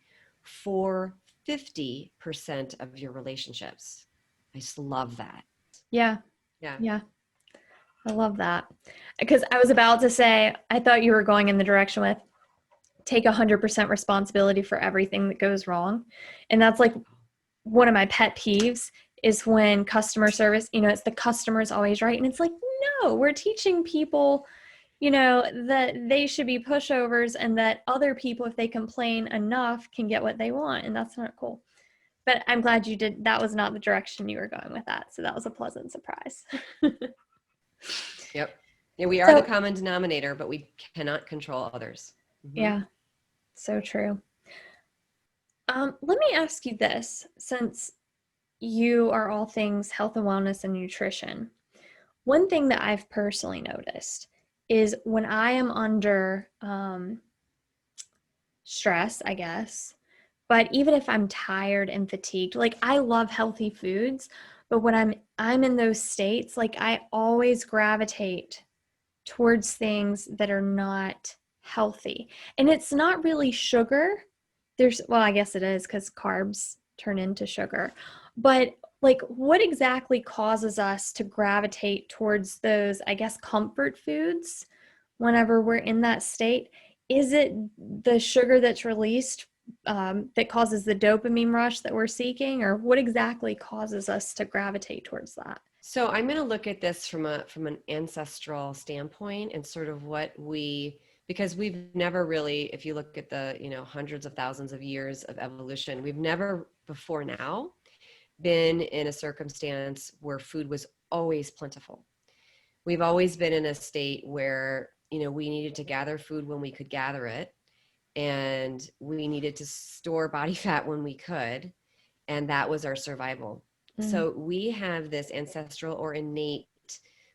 for 50% of your relationships. I just love that. Yeah. Yeah. Yeah. I love that. Because I was about to say, I thought you were going in the direction with take 100% responsibility for everything that goes wrong. And that's like one of my pet peeves is when customer service, it's the customer's always right. And it's like, no, we're teaching people, that they should be pushovers, and that other people, if they complain enough, can get what they want. And that's not cool. But I'm glad you did. That was not the direction you were going with that. So that was a pleasant surprise. Yep. Yeah, we are the So, common denominator, but we cannot control others. Mm-hmm. yeah, so true. Let me ask you this, since you are all things health and wellness and nutrition. One thing that I've personally noticed is when I am under stress, I guess, but even if I'm tired and fatigued, like I love healthy foods, but when I'm in those states, like I always gravitate towards things that are not healthy. And it's not really sugar. Well, I guess it is because carbs turn into sugar. But like, what exactly causes us to gravitate towards those, I guess, comfort foods whenever we're in that state? Is it the sugar that's released that causes the dopamine rush that we're seeking, or what exactly causes us to gravitate towards that? So I'm going to look at this from an ancestral standpoint and sort of because we've never really, if you look at the, hundreds of thousands of years of evolution, we've never before now been in a circumstance where food was always plentiful. We've always been in a state where, we needed to gather food when we could gather it, and we needed to store body fat when we could, and that was our survival. So we have this ancestral or innate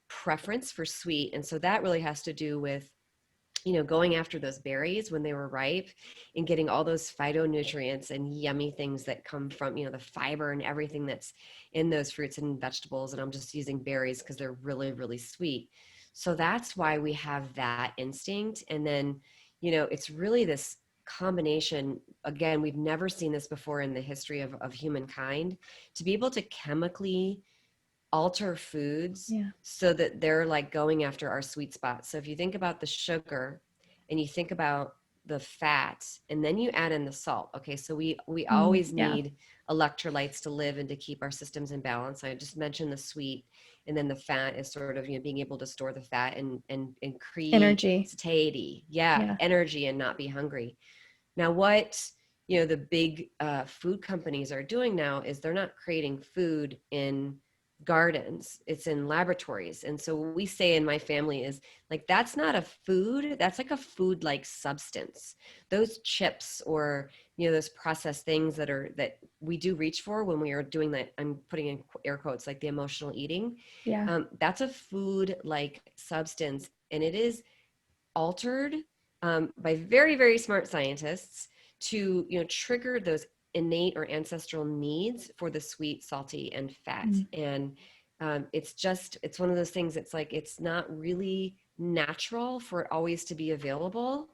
preference for sweet. And so that really has to do with, going after those berries when they were ripe and getting all those phytonutrients and yummy things that come from, the fiber and everything that's in those fruits and vegetables. And I'm just using berries because they're really, really sweet. So that's why we have that instinct. And then, it's really this combination. Again, we've never seen this before in the history of humankind, to be able to chemically alter foods so that they're like going after our sweet spot. So if you think about the sugar and you think about the fat and then you add in the salt, okay, so we always need electrolytes to live and to keep our systems in balance. I just mentioned the sweet, and then the fat is sort of, being able to store the fat and create Energy. satiety, energy, and not be hungry. Now what the big food companies are doing now is they're not creating food in gardens, it's in laboratories. And so what we say in my family is like, that's not a food, that's like a food like substance. Those chips or those processed things that we do reach for when we are doing that, I'm putting in air quotes, like the emotional eating, that's a food like substance, and it is altered by very, very smart scientists to trigger those innate or ancestral needs for the sweet, salty, and fat. And it's one of those things. It's like, it's not really natural for it always to be available,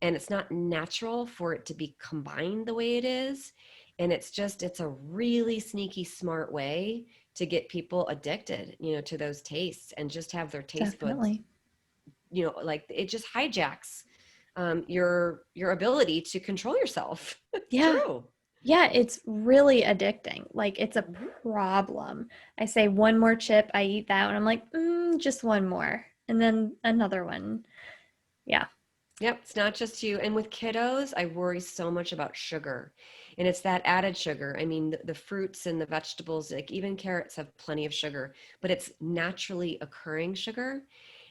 and it's not natural for it to be combined the way it is. And it's a really sneaky, smart way to get people addicted, to those tastes, and just have their taste buds, like it just hijacks your ability to control yourself. It's true. Yeah, it's really addicting. Like, it's a problem. I say one more chip, I eat that and I'm like, just one more. And then another one. Yeah. Yep, it's not just you. And with kiddos, I worry so much about sugar. And it's that added sugar. I mean, the fruits and the vegetables, like even carrots, have plenty of sugar, but it's naturally occurring sugar.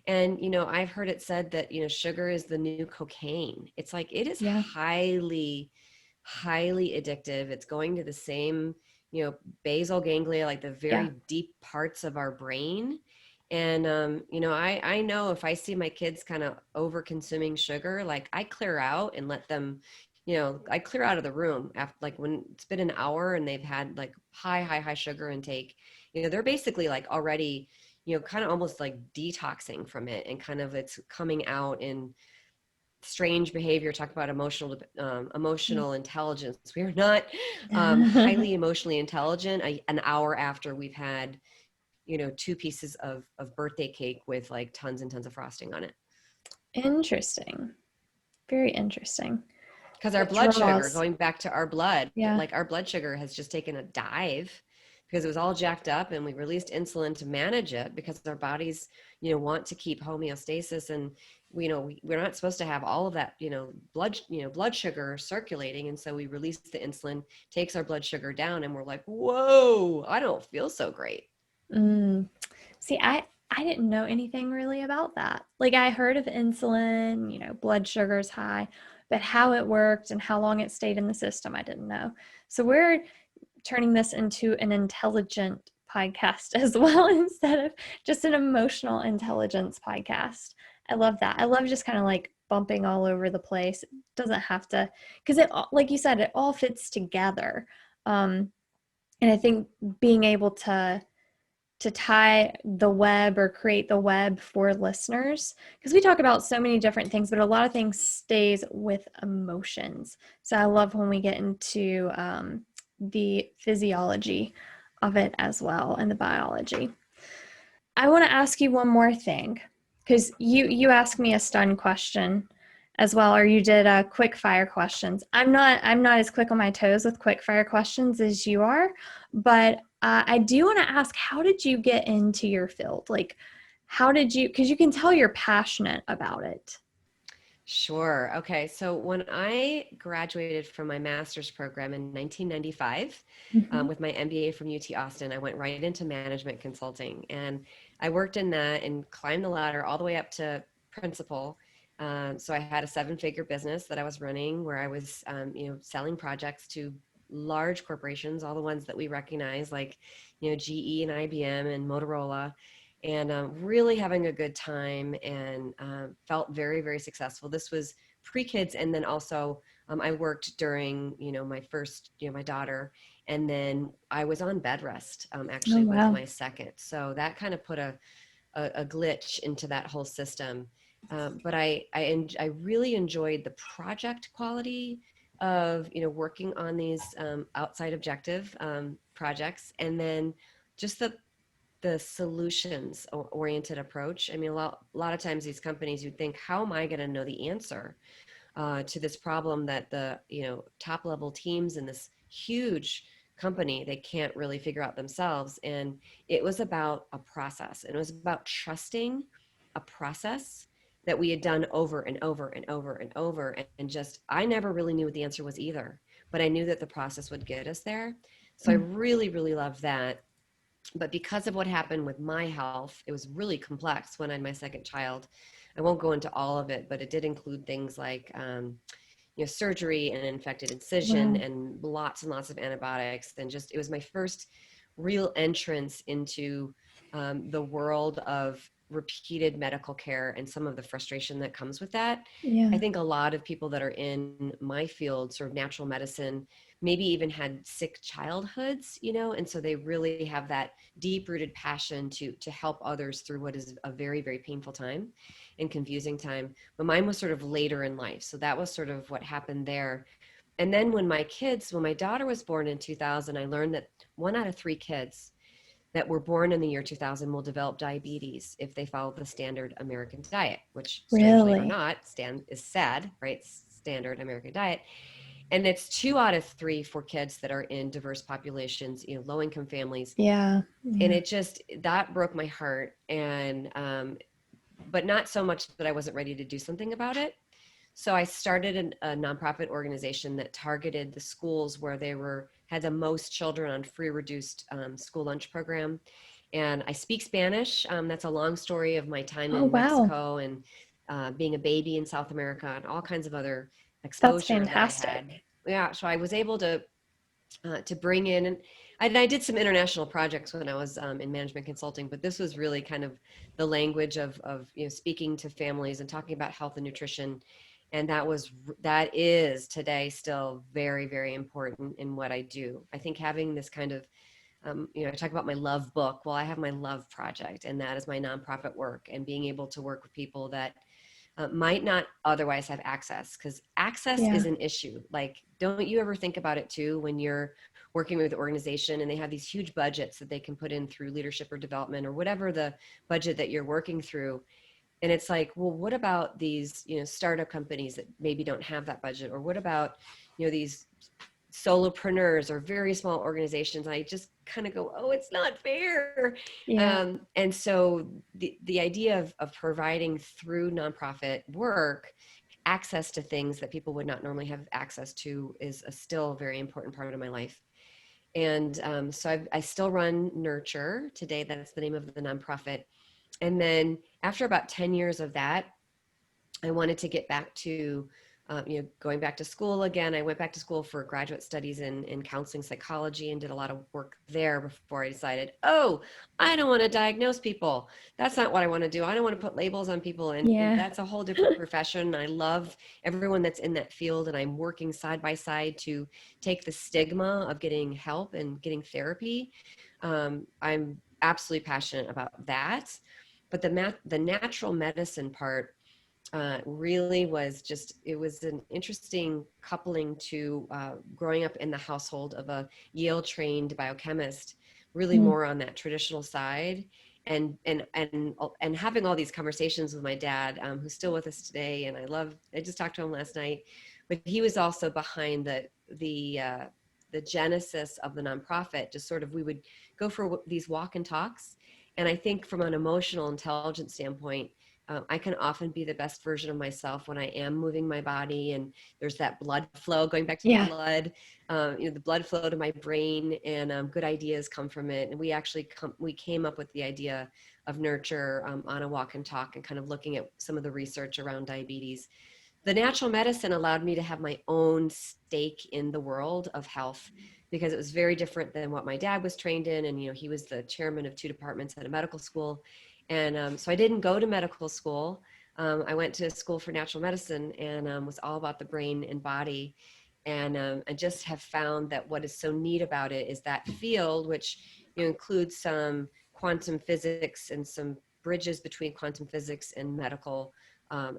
And, I've heard it said that, sugar is the new cocaine. It's like, it is highly, highly addictive. It's going to the same, basal ganglia, like the very deep parts of our brain. And, I know if I see my kids kind of over consuming sugar, like I clear out and let them, I clear out of the room after, like when it's been an hour and they've had like high sugar intake, they're basically like already, kind of almost like detoxing from it, and kind of it's coming out in strange behavior. Talk about emotional intelligence. We are not highly emotionally intelligent an hour after we've had, 2 pieces of birthday cake with like tons and tons of frosting on it. Interesting. Very interesting. Because our blood sugar, going back to our blood, like our blood sugar has just taken a dive because it was all jacked up, and we released insulin to manage it because our bodies, want to keep homeostasis, and we're not supposed to have all of that, blood sugar circulating. And so we release the insulin, takes our blood sugar down, and we're like, whoa, I don't feel so great. See, I didn't know anything really about that. Like, I heard of insulin, blood sugar's high, but how it worked and how long it stayed in the system, I didn't know. So we're turning this into an intelligent podcast as well instead of just an emotional intelligence podcast. I love that. I love just kind of like bumping all over the place. It doesn't have to, because it, like you said, it all fits together. And I think being able to tie the web or create the web for listeners, because we talk about so many different things, but a lot of things stays with emotions. So I love when we get into the physiology of it as well, and the biology. I want to ask you one more thing, because you asked me a stun question as well, or you did quick fire questions. I'm not as quick on my toes with quick fire questions as you are, but I do want to ask, how did you get into your field? Like, how did you, because you can tell you're passionate about it. Sure. Okay. So when I graduated from my master's program in 1995 Mm-hmm. with my MBA from UT Austin, I went right into management consulting, and I worked in that and climbed the ladder all the way up to principal. So I had a seven-figure business that I was running, where I was, selling projects to large corporations, all the ones that we recognize, like, GE and IBM and Motorola, and really having a good time, and felt very, very successful. This was pre-kids, and then also I worked during, my first, my daughter, and then I was on bed rest Oh, actually with wow. my second. So that kind of put a glitch into that whole system. But I really enjoyed the project quality of, working on these outside objective projects, and then just the solutions oriented approach. I mean, a lot of times these companies, you'd think, how am I going to know the answer to this problem that the, top level teams in this huge company, they can't really figure out themselves. And it was about a process, and it was about trusting a process that we had done over and over and over and over. And just, I never really knew what the answer was either, but I knew that the process would get us there. So I Mm. really, really loved that. But because of what happened with my health, it was really complex when I had my second child. I won't go into all of it, but it did include things like, surgery and an infected incision Wow. and lots of antibiotics. And just, it was my first real entrance into the world of repeated medical care and some of the frustration that comes with that. I Yeah. think a lot of people that are in my field, sort of natural medicine, maybe even had sick childhoods, and so they really have that deep rooted passion to help others through what is a very, very painful time and confusing time. But mine was sort of later in life. So that was sort of what happened there. And then when my daughter was born in 2000, I learned that 1 out of 3 kids that were born in the year 2000 will develop diabetes if they follow the standard American diet, which strangely or Really? not, is SAD, right? Standard American diet. And it's 2 out of 3 for kids that are in diverse populations, low income families. Yeah. And Yeah. it just, that broke my heart. And, but not so much that I wasn't ready to do something about it. So I started a nonprofit organization that targeted the schools where had the most children on free reduced school lunch program. And I speak Spanish. That's a long story of my time Oh, in wow. Mexico and being a baby in South America and all kinds of other That's exposure that I had. fantastic. Yeah, so I was able to bring in, and I did some international projects when I was in management consulting, but this was really kind of the language of speaking to families and talking about health and nutrition. And that is today still very, very important in what I do. I think having this kind of I talk about my love book. Well, I have my love project, and that is my nonprofit work, and being able to work with people that might not otherwise have access, because access Yeah. is an issue. Like, don't you ever think about it too when you're working with the organization and they have these huge budgets that they can put in through leadership or development or whatever the budget that you're working through. And it's like, well, what about these, startup companies that maybe don't have that budget? Or what about, these solopreneurs or very small organizations? I just kind of go, oh, it's not fair. Yeah. And so the idea of providing through nonprofit work access to things that people would not normally have access to is still a very important part of my life. And so I still run Nurture today. That's the name of the nonprofit. And then after about 10 years of that, I wanted to get back to going back to school again. I went back to school for graduate studies in counseling psychology and did a lot of work there before I decided, oh, I don't want to diagnose people. That's not what I want to do. I don't want to put labels on people. And Yeah. that's a whole different profession. I love everyone that's in that field, and I'm working side by side to take the stigma of getting help and getting therapy. I'm absolutely passionate about that. But the natural medicine part really was just, it was an interesting coupling to growing up in the household of a Yale trained biochemist, really Mm. more on that traditional side. And having all these conversations with my dad, who's still with us today, and I just talked to him last night, but he was also behind the genesis of the nonprofit. Just sort of, we would go for these walk and talks, and I think from an emotional intelligence standpoint, I can often be the best version of myself when I am moving my body, and there's that blood flow, going back to the Yeah. blood, the blood flow to my brain, and good ideas come from it. And we came up with the idea of nurture on a walk and talk, and kind of looking at some of the research around diabetes. The natural medicine allowed me to have my own stake in the world of health, because it was very different than what my dad was trained in. And, he was the chairman of 2 departments at a medical school. And so I didn't go to medical school. I went to school for natural medicine, and was all about the brain and body. And I just have found that what is so neat about it is that field, which includes some quantum physics and some bridges between quantum physics and medical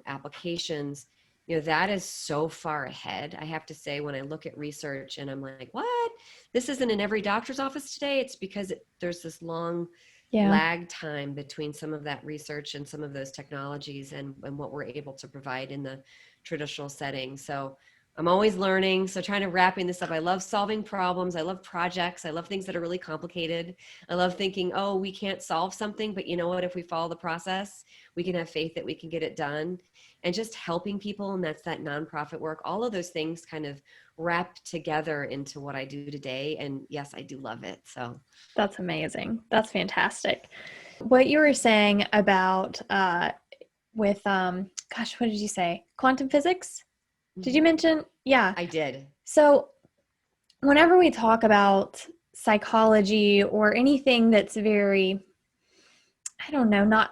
applications. That is so far ahead. I have to say, when I look at research and I'm like, what? This isn't in every doctor's office today. It's because there's this long Yeah. lag time between some of that research and some of those technologies, and what we're able to provide in the traditional setting. So I'm always learning. So trying to wrapping this up, I love solving problems. I love projects. I love things that are really complicated. I love thinking, oh, we can't solve something, but you know what? If we follow the process, we can have faith that we can get it done. And just helping people, and that's that nonprofit work. All of those things kind of wrap together into what I do today. And yes, I do love it. So That's amazing. That's fantastic. What you were saying about with gosh, what did you say? Quantum physics? Did you mention? Yeah. I did. So whenever we talk about psychology or anything that's very, I don't know, not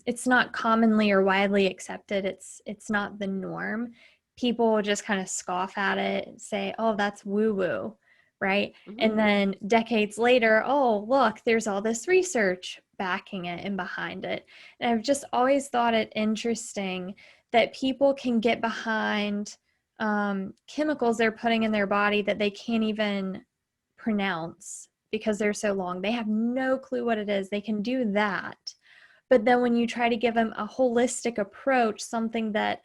it's not commonly or widely accepted, it's not the norm. People just kind of scoff at it and say, "Oh, that's woo-woo." Right? Mm-hmm. And then decades later, "Oh, look, there's all this research backing it and behind it." And I've just always thought it interesting that people can get behind chemicals they're putting in their body that they can't even pronounce because they're so long. They have no clue what it is. They can do that. But then when you try to give them a holistic approach, something that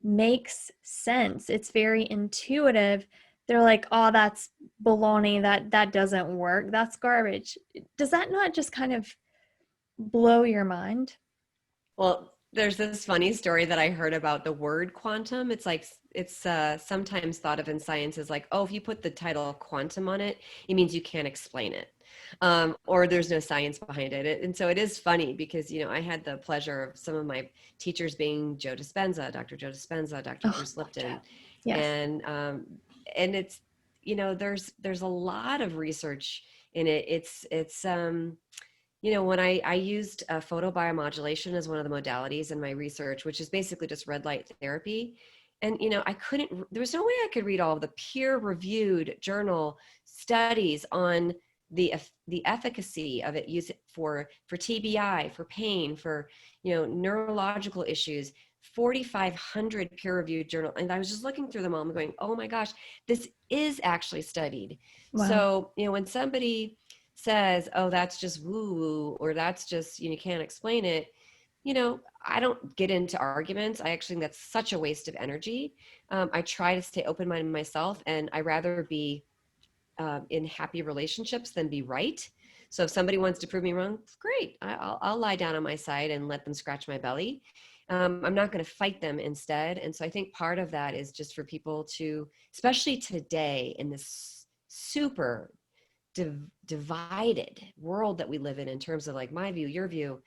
makes sense, it's very intuitive, they're like, "Oh, that's baloney. That doesn't work. That's garbage." Does that not just kind of blow your mind? Well, there's this funny story that I heard about the word quantum. It's sometimes thought of in science as like, oh, if you put the title quantum on it, it means you can't explain it, or there's no science behind it. And so it is funny because I had the pleasure of some of my teachers being Joe Dispenza, Dr. Joe Dispenza, Dr. Oh, Bruce love Lipton, Joe. Yes. and it's there's a lot of research in it. It's when I used photobiomodulation as one of the modalities in my research, which is basically just red light therapy. And, there was no way I could read all of the peer reviewed journal studies on the efficacy of it, use it for TBI, for pain, for, neurological issues, 4,500 peer reviewed journal. And I was just looking through them all and going, oh my gosh, this is actually studied. Wow. So, when somebody says, oh, that's just woo woo, or that's just, you can't explain it, I don't get into arguments. I actually think that's such a waste of energy. I try to stay open-minded myself, and I rather be in happy relationships than be right. So if somebody wants to prove me wrong, great. I'll lie down on my side and let them scratch my belly. I'm not going to fight them instead. And so I think part of that is just for people to, especially today in this super divided world that we live in terms of like my view, your view.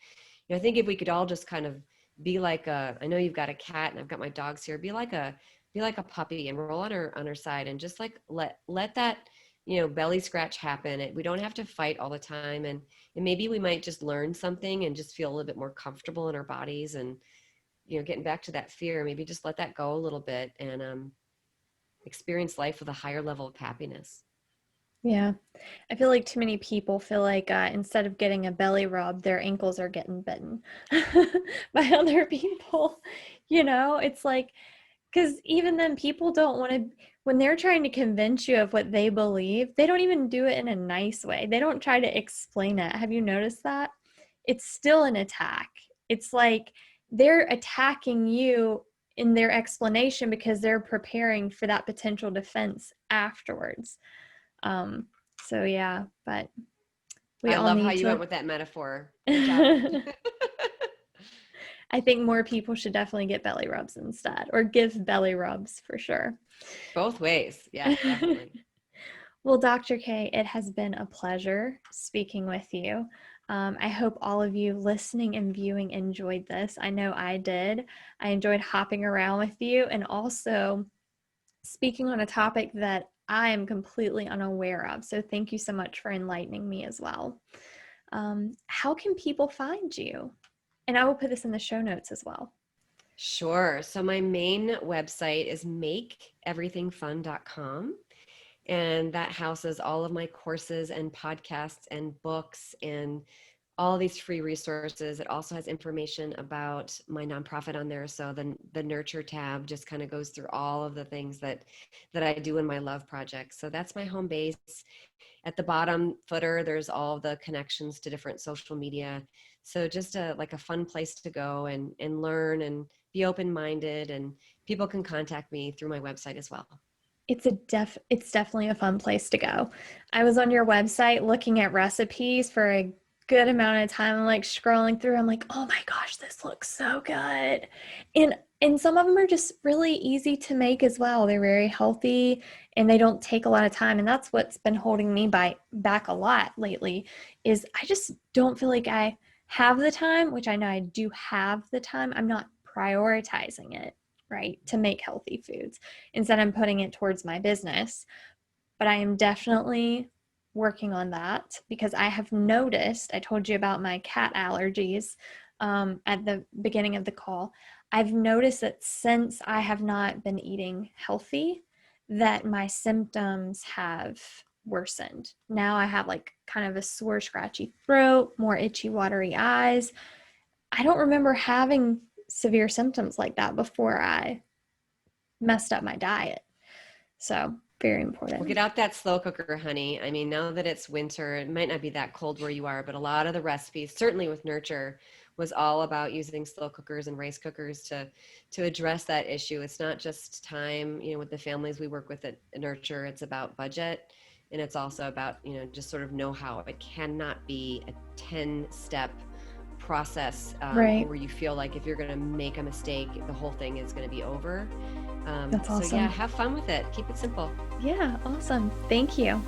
I think if we could all just kind of be like I know you've got a cat and I've got my dogs here, be like a be like a puppy and roll on her side and just like let that, belly scratch happen. We don't have to fight all the time. And maybe we might just learn something and just feel a little bit more comfortable in our bodies, and, getting back to that fear, maybe just let that go a little bit and experience life with a higher level of happiness. Yeah. I feel like too many people feel like instead of getting a belly rub, their ankles are getting bitten by other people. It's like, because even then, people don't want to, when they're trying to convince you of what they believe, they don't even do it in a nice way. They don't try to explain it. Have you noticed that? It's still an attack. It's like they're attacking you in their explanation because they're preparing for that potential defense afterwards. So yeah, but we I all love how need you to. went with that metaphor. Good job. I think more people should definitely get belly rubs instead, or give belly rubs for sure. Both ways. Yeah, definitely. Well, Dr. K, it has been a pleasure speaking with you. I hope all of you listening and viewing enjoyed this. I know I did. I enjoyed hopping around with you and also speaking on a topic that I am completely unaware of. So thank you so much for enlightening me as well. How can people find you? And I will put this in the show notes as well. Sure. So my main website is makeeverythingfun.com. And that houses all of my courses and podcasts and books and all these free resources. It also has information about my nonprofit on there. So the nurture tab just kind of goes through all of the things that I do in my love project. So that's my home base. At the bottom footer, there's all the connections to different social media. So just like a fun place to go and learn and be open-minded, and people can contact me through my website as well. It's definitely a fun place to go. I was on your website looking at recipes for a good amount of time. I'm like scrolling through. I'm like, oh my gosh, this looks so good. And some of them are just really easy to make as well. They're very healthy and they don't take a lot of time. And that's what's been holding me back a lot lately, is I just don't feel like I have the time, which I know I do have the time. I'm not prioritizing it, right, to make healthy foods. Instead, I'm putting it towards my business. But I am definitely working on that because I have noticed, I told you about my cat allergies at the beginning of the call. I've noticed that since I have not been eating healthy, that my symptoms have worsened. Now I have like kind of a sore, scratchy throat, more itchy, watery eyes. I don't remember having severe symptoms like that before I messed up my diet. So very important. Well, get out that slow cooker, honey. I mean, now that it's winter, it might not be that cold where you are, but a lot of the recipes, certainly with Nurture, was all about using slow cookers and rice cookers to address that issue. It's not just time, with the families we work with at Nurture, it's about budget, and it's also about, just sort of know-how. It cannot be a 10-step process Right. where you feel like if you're going to make a mistake, the whole thing is going to be over. That's awesome. So yeah, have fun with it. Keep it simple. Yeah, awesome. Thank you.